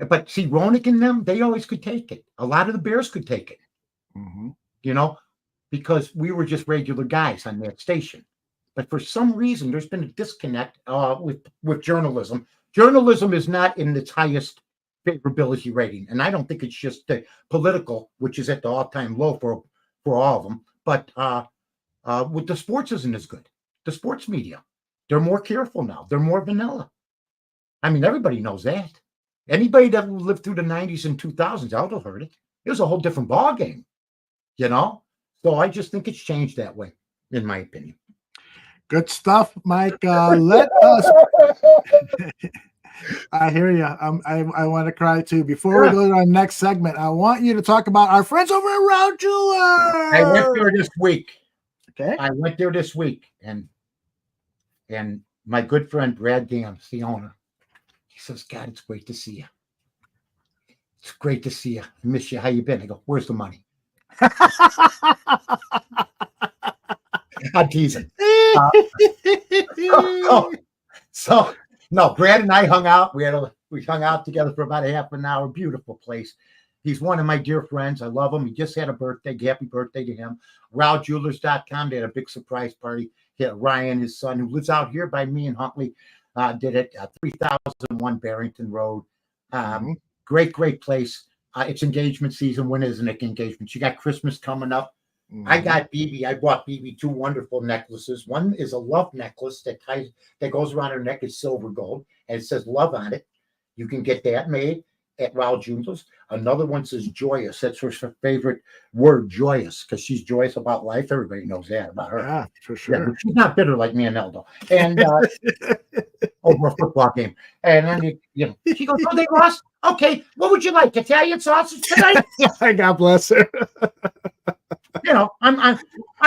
But see, Roenick and them, they always could take it. A lot of the Bears could take it. Mm-hmm. Because we were just regular guys on that station. But for some reason, there's been a disconnect with journalism. Journalism is not in its highest favorability rating. And I don't think it's just the political, which is at the all-time low for all of them. But with the sports isn't as good. The sports media, they're more careful now. They're more vanilla. I mean, everybody knows that. Anybody that lived through the 90s and 2000s, Aldo heard it. It was a whole different ballgame, So I just think it's changed that way, in my opinion. Good stuff, Mike. Let us. I hear you. I want to cry too. Before we go to our next segment, I want you to talk about our friends over at Rahl Jeweler. I went there this week. Okay. I went there this week, and my good friend Brad Gams, the owner, he says, "God, it's great to see you. It's great to see you. I miss you. How you been?" I go, "Where's the money?" I'm teasing. So no, Brad and I hung out. We hung out together for about a half an hour. Beautiful place. He's one of my dear friends. I love him. He just had a birthday. Happy birthday to him. RahlJewelers.com. They had a big surprise party. Ryan, his son, who lives out here by me in Huntley, did it. 3001 Barrington Road. Great place. It's engagement season. When isn't it engagement? You got Christmas coming up. I got BB. I bought BB 2 wonderful necklaces. One is a love necklace that goes around her neck. It's silver gold, and it says love on it. You can get that made at Rahl Jewelers. Another one says joyous. That's her favorite word, joyous, because she's joyous about life. Everybody knows that about her. Yeah, for sure. Yeah, she's not bitter like me and Eldo. And over a football game. And then she goes, "Oh, they lost. Okay, what would you like? Italian sausage tonight?" God bless her. I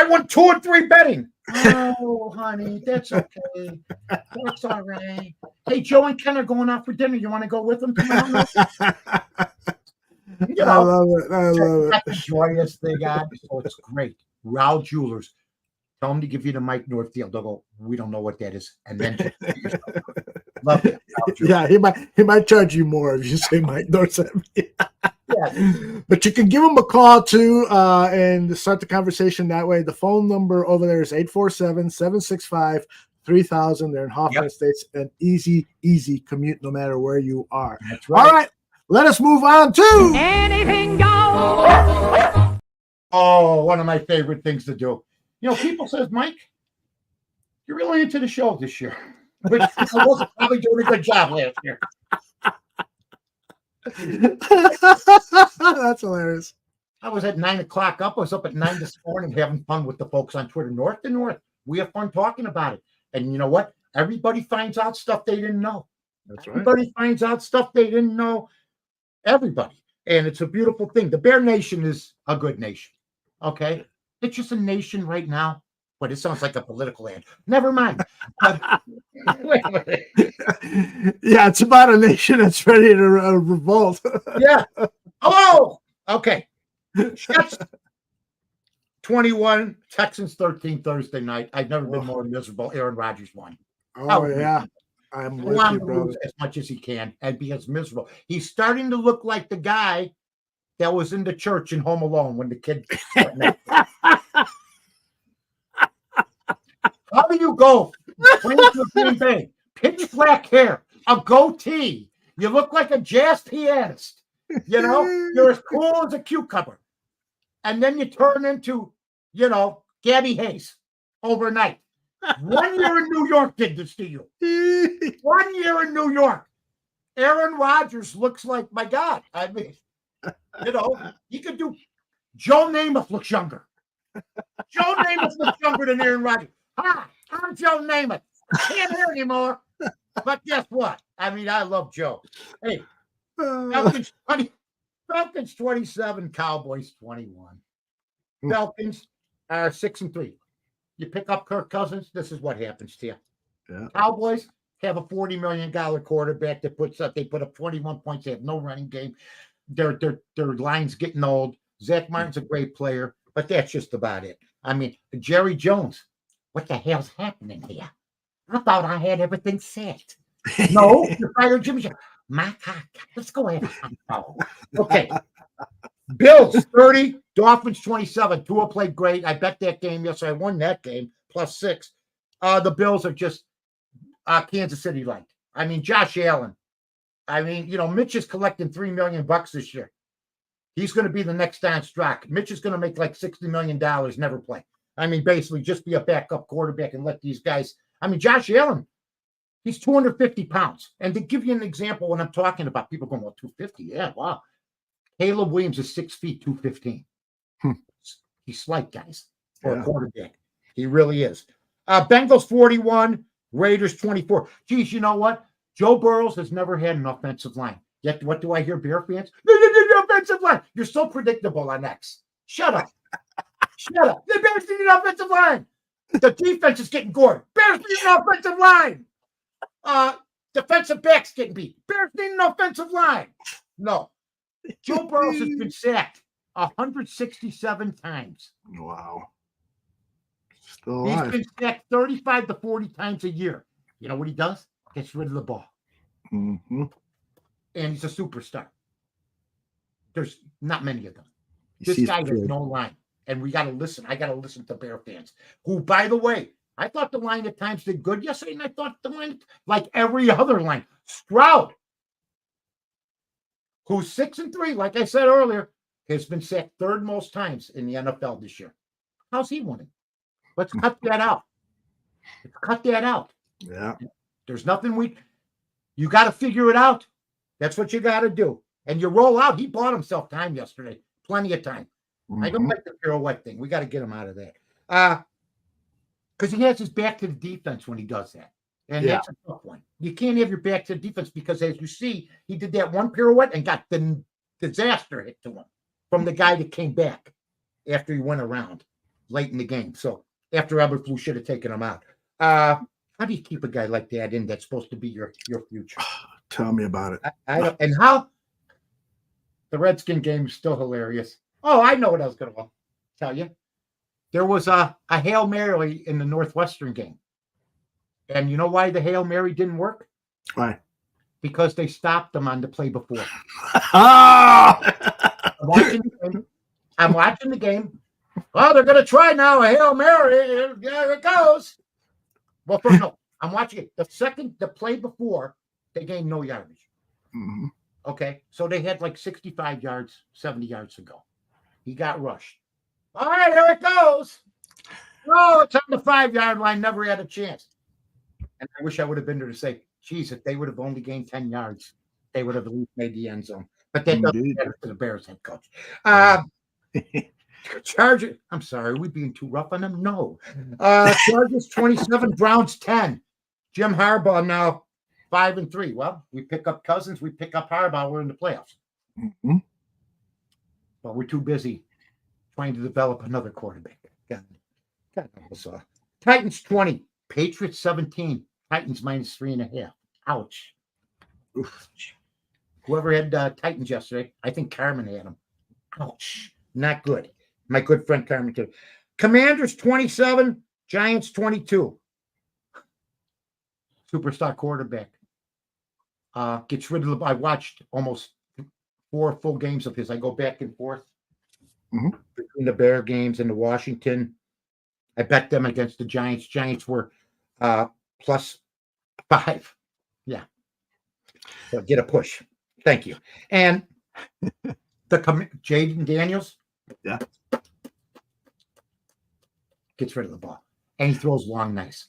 won 2 or 3 betting. Oh, honey, that's okay. That's all right. Hey, Joe and Ken are going out for dinner. You want to go with them tomorrow? I love it. I love it. The joyous they got. So it's great. Rahl Jewelers. Tell them to give you the Mike Northfield. They'll go, "We don't know what that is." And then love it. Yeah, he might charge you more if you say Mike Northfield. Yeah. But you can give them a call too and start the conversation that way. The phone number over there is 847-765-3000. They're in Hoffman Estates. An easy commute no matter where you are. That's right. All right, let us move on to anything goes. Oh, one of my favorite things to do. People says, "Mike, you're really into the show this year," which I wasn't probably doing a good job last year. That's hilarious. I was at 9 o'clock up. I was up at 9 this morning having fun with the folks on Twitter. North to North. We have fun talking about it. And you know what? Everybody finds out stuff they didn't know. That's right. Everybody finds out stuff they didn't know. Everybody. And it's a beautiful thing. The Bear Nation is a good nation. Okay? It's just a nation right now But it sounds like a political ad. Never mind. Wait. Yeah, it's about a nation that's ready to revolt. Yeah. Oh, okay. Jets 21, Texans 13 Thursday night. I've never been more miserable. Aaron Rodgers won. Oh, yeah. I'm I with want you, him to brother. lose as much as he can and be as miserable. He's starting to look like the guy that was in the church in Home Alone when the kid. How do you go playing for Green Bay? Pitch black hair, a goatee. You look like a jazz pianist. You know, you're as cool as a cucumber. And then you turn into, Gabby Hayes overnight. 1 year in New York did this to you. 1 year in New York. Aaron Rodgers looks like, my God. I mean, he could do. Joe Namath looks younger. Joe Namath looks younger than Aaron Rodgers. Hi, I'm Joe Namath. I can't hear anymore. But guess what? I mean, I love Joe. Hey, Falcons 27, Cowboys 21. Falcons are 6-3. You pick up Kirk Cousins, this is what happens to you. Yeah. Cowboys have a $40 million quarterback that they put up 21 points. They have no running game. Their line's getting old. Zach Martin's a great player, but that's just about it. I mean, Jerry Jones, what the hell's happening here? I thought I had everything set. No, you fired Jimmy Jones. My God, let's go ahead. Okay. Bills 30, Dolphins 27. Tua played great. I bet that game yesterday. I won that game +6. The Bills are just Kansas City like. I mean, Josh Allen. I mean, Mitch is collecting $3 million this year. He's going to be the next Don Strock. Mitch is going to make like $60 million, never play. I mean, basically just be a backup quarterback and let these guys. I mean, Josh Allen, he's 250 pounds. And to give you an example, when I'm talking about people going, well, 250, yeah, wow. Caleb Williams is 6 feet, 215. He's slight, guys, for a quarterback. He really is. Bengals 41, Raiders 24. Geez, you know what? Joe Burrows has never had an offensive line. Yet, what do I hear, Bear fans? The offensive line. You're so predictable on X. Shut up. Shut up. The Bears need an offensive line. The defense is getting gored. Bears need an offensive line. Defensive backs getting beat. Bears need an offensive line. No. Joe Burrows has been sacked 167 times. Wow. Still alive. He's been sacked 35 to 40 times a year. You know what he does? Gets rid of the ball. Mm-hmm. And he's a superstar. There's not many of them. This guy has no line. And we got to listen. I got to listen to Bear fans. Who, by the way, I thought the line at times did good yesterday, and I thought the line, like every other line, Stroud, who's 6-3, like I said earlier, has been sacked third most times in the NFL this year. How's he winning? Let's cut that out. Let's cut that out. Yeah. There's nothing you got to figure it out. That's what you got to do. And you roll out. He bought himself time yesterday. Plenty of time. I don't like the pirouette thing. We got to get him out of that. Because he has his back to the defense when he does that. And that's a tough one. You can't have your back to the defense because, as you see, he did that one pirouette and got the disaster hit to him from the guy that came back after he went around late in the game. So after Eberflus should have taken him out. How do you keep a guy like that in that's supposed to be your future? Tell me about it. I don't, and how the Redskin game is still hilarious. Oh, I know what I was going to tell you. There was a Hail Mary in the Northwestern game. And you know why the Hail Mary didn't work? Why? Because they stopped them on the play before. I'm I'm watching the game. Oh, they're going to try now a Hail Mary. There it goes. Well, no, I'm watching it. The play before, they gained no yardage. Mm-hmm. Okay, so they had like 65 yards, 70 yards to go. He got rushed. All right, here it goes. Oh, it's on the 5-yard line. Never had a chance. And I wish I would have been there to say, geez, if they would have only gained 10 yards, they would have at least made the end zone. But that doesn't matter to the Bears head coach. Chargers. I'm sorry, are we being too rough on them? No. Chargers 27, Browns 10. Jim Harbaugh now 5-3. Well, we pick up Cousins, we pick up Harbaugh, we're in the playoffs. Mm-hmm. But we're too busy trying to develop another quarterback. God, Titans 20, Patriots 17, Titans minus 3.5. Ouch. Oof. Whoever had Titans yesterday, I think Carmen had them. Ouch. Not good. My good friend Carmen too. Commanders 27, Giants 22. Superstar quarterback. Gets rid of the. I watched almost 4 full games of his. I go back and forth between the Bear games and the Washington. I bet them against the Giants. Giants were +5. Yeah. So get a push. Thank you. And the Jaden Daniels. Yeah. Gets rid of the ball. And he throws long nice.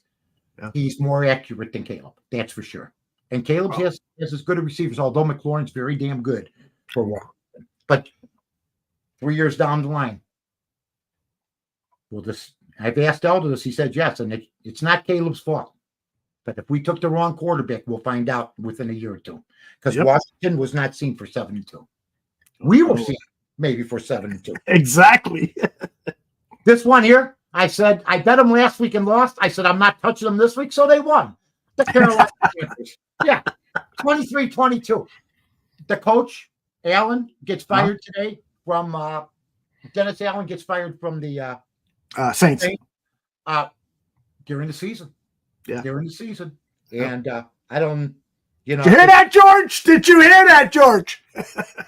Yeah. He's more accurate than Caleb. That's for sure. And Caleb has as good a receivers, although McLaurin's very damn good for Washington. But 3 years down the line, I've asked Elder this. He said yes, and it's not Caleb's fault. But if we took the wrong quarterback, we'll find out within a year or two. Because Washington was not seen for 7-2. We were seen maybe for 7-2. Exactly. This one here, I said, I bet them last week and lost. I said, I'm not touching them this week, so they won. The Carolina Panthers. Yeah, 23-22. The coach, Allen, gets fired today from Dennis Allen gets fired from the Saints. During the season. Yeah. During the season. And I don't, Did you hear that, George? Did you hear that, George?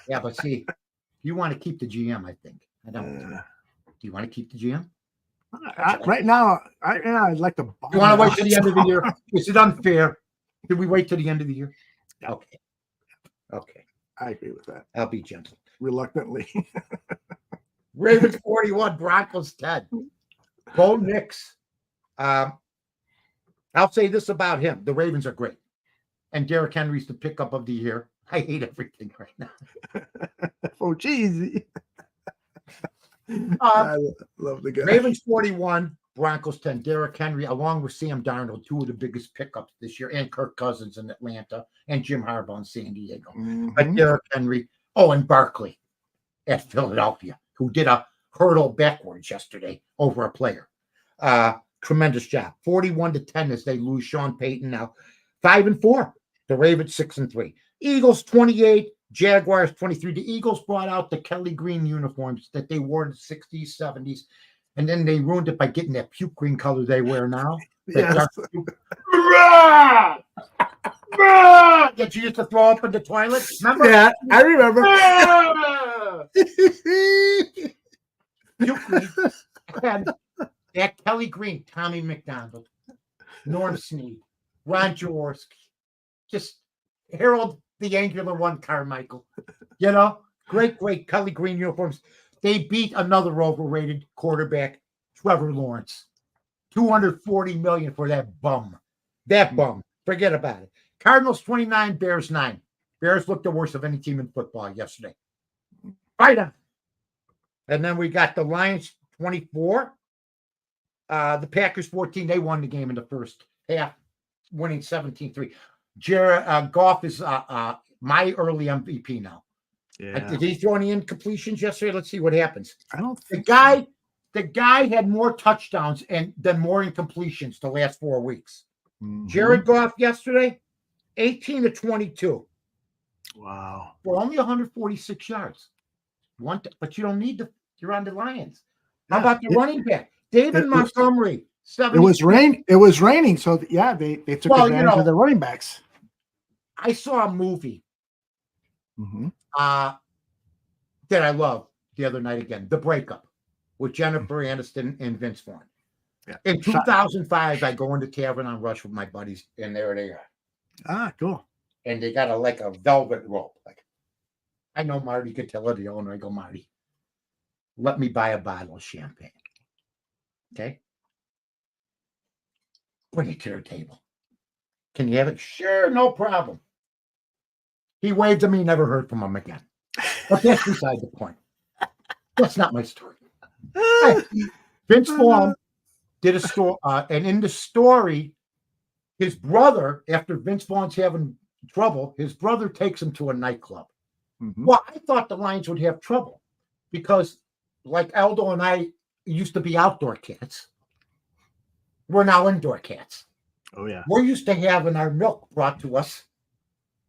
Yeah, but see, you want to keep the GM, I think. I don't. Do you want to keep the GM? Right now, I'd like to. You want to wait till the end of the year? Is it unfair? Did we wait till the end of the year? Okay. Okay. I agree with that. I'll be gentle. Reluctantly. Ravens 41, Broncos 10. Bo Nix. I'll say this about him. The Ravens are great. And Derrick Henry's the pickup of the year. I hate everything right now. Oh, geez. I love the guy. Ravens 41, Broncos 10. Derrick Henry, along with Sam Darnold, 2 of the biggest pickups this year, and Kirk Cousins in Atlanta, and Jim Harbaugh in San Diego. But Derrick Henry, and Barkley at Philadelphia, who did a hurdle backwards yesterday over a player. Tremendous job. 41-10 as they lose Sean Payton now. 5-4. The Ravens 6-3. Eagles 28. Jaguars 23. The Eagles brought out the Kelly Green uniforms that they wore in the 60s, 70s, and then they ruined it by getting that puke green color they wear now. Yes. That you used to throw up in the toilet. Remember? Yeah, I remember. Puke green. And that Kelly Green, Tommy McDonald, Norm Snead, Ron Jaworski, just Harold the Angular One Carmichael. You know, great Kelly Green uniforms. They beat another overrated quarterback, Trevor Lawrence. $240 million for that bum. That bum. Forget about it. Cardinals 29, Bears 9. Bears looked the worst of any team in football yesterday. Right on. And then we got the Lions 24. The Packers 14. They won the game in the first half, winning 17-3. Jared Goff is my early MVP now. Yeah. Did he throw any incompletions yesterday? Let's see what happens. I don't think the guy had more touchdowns than more incompletions the last 4 weeks. Jared Goff yesterday, 18-22. Wow. For only 146 yards. But you don't need you're on the Lions. How about the running back? David Montgomery. 70. It was raining, so they took advantage of the running backs. I saw a movie that I love the other night again, The Breakup, with Jennifer Aniston and Vince Vaughn. Yeah. In 2005, I go into Tavern on Rush with my buddies, and there they are. Ah, cool. And they got a velvet rope. Like, I know Marty could tell her, the owner. I go, Marty, let me buy a bottle of champagne. Okay? Bring it to their table. Can you have it? Sure, no problem. He waved at me, never heard from him again. But that's beside the point. That's not my story. Vince Vaughn did a story, and in the story, his brother, after Vince Vaughn's having trouble, his brother takes him to a nightclub. Well, I thought the Lions would have trouble because, like Aldo and I used to be outdoor cats. We're now indoor cats. Oh yeah. We're used to having our milk brought to us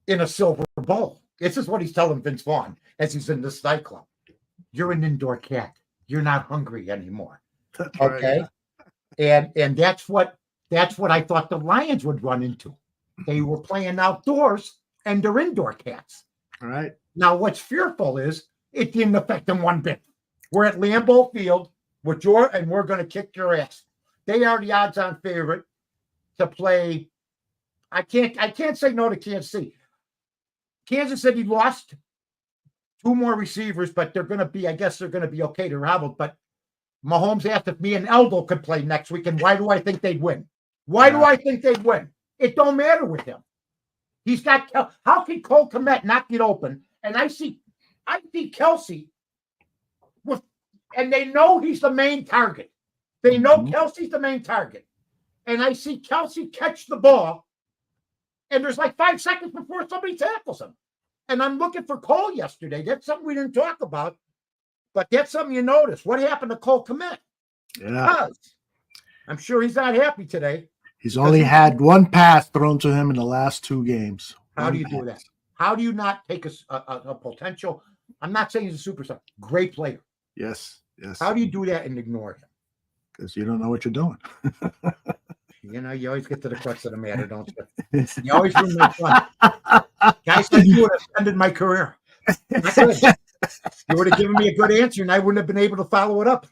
in a silver bowl. This is what he's telling Vince Vaughn as he's in this nightclub. You're an indoor cat. You're not hungry anymore. That's Okay. Right. And that's what I thought the Lions would run into. They were playing outdoors and they're indoor cats. All right. Now, what's fearful is it didn't affect them one bit. We're at Lambeau Field with and we're going to kick your ass. They are the odds-on favorite to play. I can't say no to Kansas City. Kansas City lost 2 more receivers, but they're going to be, I guess they're going to be okay to Rahl. But Mahomes asked if me and Eldo could play next week, and why do I think they'd win? Why do I think they'd win? It don't matter with him. He's got how can Cole Kmet not get open? And I see Kelsey with, and they know he's the main target. They know Kelsey's the main target. And I see Kelsey catch the ball, and there's like 5 seconds before somebody tackles him. And I'm looking for Cole yesterday. That's something we didn't talk about, but that's something you notice. What happened to Cole Kmet? Yeah. I'm sure he's not happy today. He's only had 1 pass thrown to him in the last 2 games. How do you do that? How do you not take a potential? I'm not saying he's a superstar. Great player. Yes. Yes. How do you do that and ignore him? Because you don't know what you're doing. You always get to the crux of the matter, don't you? You always ruin my fun. Guys like you would have ended my career. Not good. You would have given me a good answer, and I wouldn't have been able to follow it up.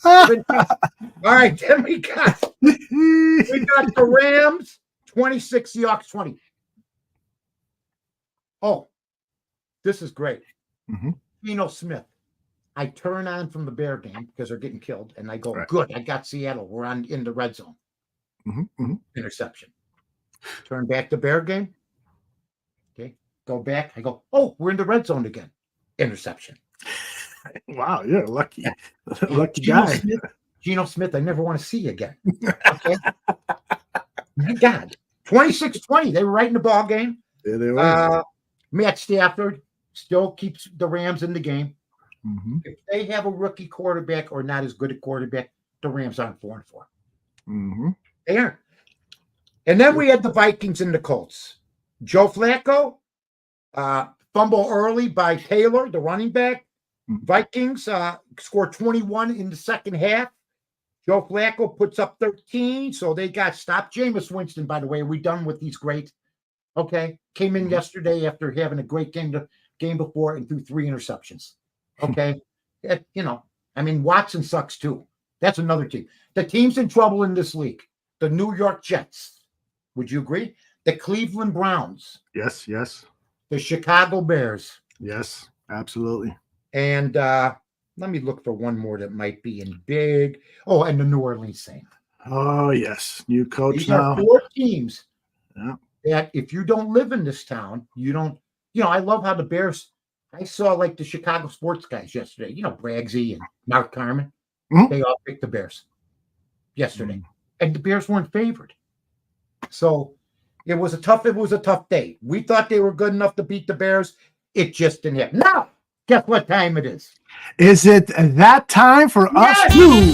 All right, then we got the Rams 26, Seahawks 20. Oh, this is great. Geno Smith. I turn on from the Bear game because they're getting killed, and I go, good, I got Seattle. We're in the red zone. Interception. Turn back the Bear game. Okay, go back. I go, oh, we're in the red zone again. Interception. Wow, you're a lucky guy. Geno Smith, I never want to see again. Okay. My God. 26-20. They were right in the ball game. Yeah, they were. Matt Stafford still keeps the Rams in the game. If they have a rookie quarterback or not as good a quarterback, the Rams aren't 4-4. They aren't. And then we had the Vikings and the Colts. Joe Flacco, fumble early by Taylor, the running back. Vikings scored 21 in the second half. Joe Flacco puts up 13, so they got stopped. Jameis Winston, by the way, are we done with these great? Okay, came in yesterday after having a great game before and threw 3 interceptions. Okay, Watson sucks too. That's another team. The teams in trouble in this league: the New York Jets. Would you agree? The Cleveland Browns. Yes. The Chicago Bears. Yes, absolutely. And let me look for one more that might be in big. Oh, and the New Orleans Saints. Oh, yes. New coach These now. are 4 teams Yeah. that if you don't live in this town, you don't, I love how the Bears, I saw like the Chicago sports guys yesterday, Braggsy and Mark Carmen. They all picked the Bears yesterday. And the Bears weren't favored. So it was a tough day. We thought they were good enough to beat the Bears. It just didn't happen. Now, guess what time it is? Is it that time for us too?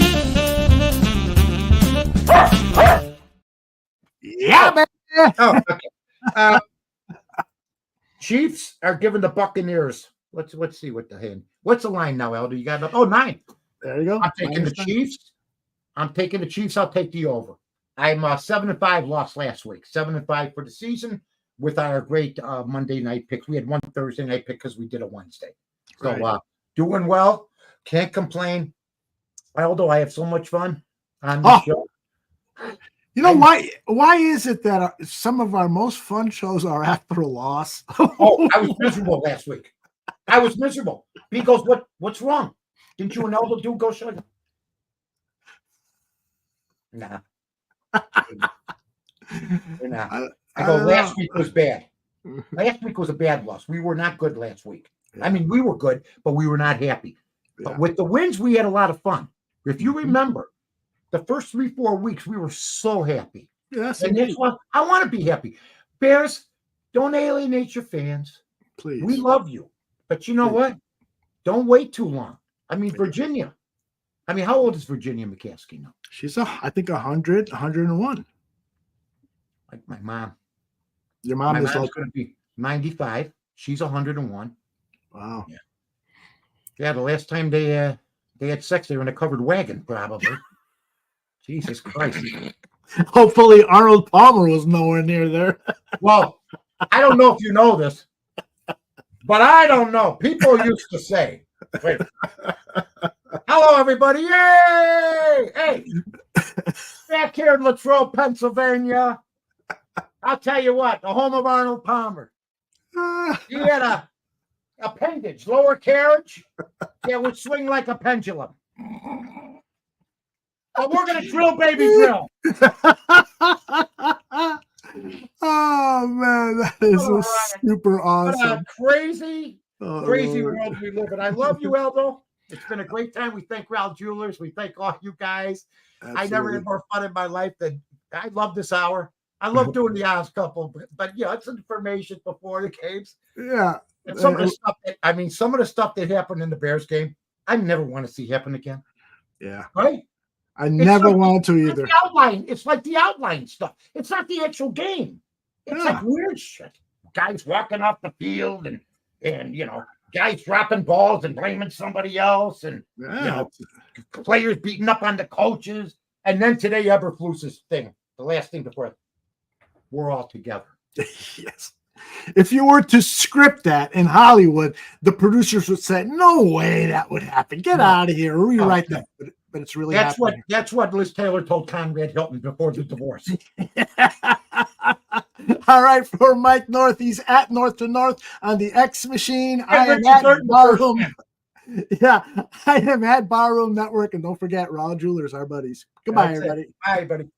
Yeah, man. Oh, okay. Chiefs are giving the Buccaneers. Let's see what the hand. What's the line now, Elder? You got 9. There you go. I'm taking the Chiefs. I'll take the over. I'm 7-5, lost last week. 7-5 for the season with our great Monday night picks. We had one Thursday night pick because we did a Wednesday. So doing well. Can't complain. Although I have so much fun on the show. You know why is it that some of our most fun shows are after a loss? I was miserable last week. I was miserable. He goes, what's wrong? Didn't you and Elder do go show? Nah. Nah. I go, last week was bad. Last week was a bad loss. We were not good last week. I mean, we were good, but we were not happy. But with the wins, we had a lot of fun. If you remember, the first 3-4 weeks, we were so happy. Yes, and that's why I want to be happy. Bears, don't alienate your fans. Please. We love you. But you know what? Don't wait too long. I mean, Virginia. I mean, how old is Virginia McCaskey now? She's I think 100, 101. Like my mom. Your mom is mom's like going to be 95. She's 101. wow. Yeah, the last time they had sex, they were in a covered wagon, probably. Jesus Christ. Hopefully Arnold Palmer was nowhere near there. Well, I don't know if you know this, but I don't know. People used to say, wait, hello, everybody. Yay! Hey, back here in Latrobe, Pennsylvania. I'll tell you what, the home of Arnold Palmer. He had a appendage, lower carriage, that would swing like a pendulum. But we're going to drill, baby, drill. Oh, man, that is super awesome. What a crazy world we live in. I love you, Eldo. It's been a great time. We thank Rahl Jewelers. We thank all you guys. Absolutely. I never had more fun in my life than I love this hour. I love doing the odds couple, but yeah, it's information before the games. Yeah. And some of the stuff that happened in the Bears game, I never want to see happen again. Yeah. Right? I never wanted to either. The outline. It's like the outline stuff. It's not the actual game. It's like weird shit. Guys walking off the field and guys dropping balls and blaming somebody else, and players beating up on the coaches. And then today, Eberflus's thing, the last thing before, we're all together. Yes. If you were to script that in Hollywood, the producers would say, "No way that would happen. Get out of here. Rewrite that." But it's really that's what Liz Taylor told Conrad Hilton before the divorce. All right, for Mike North, he's at North to North on the X Machine. I am at Barroom. Yeah, I am at Barroom Network, and don't forget Rahl Jewelers, our buddies. Goodbye, everybody. Bye, buddy.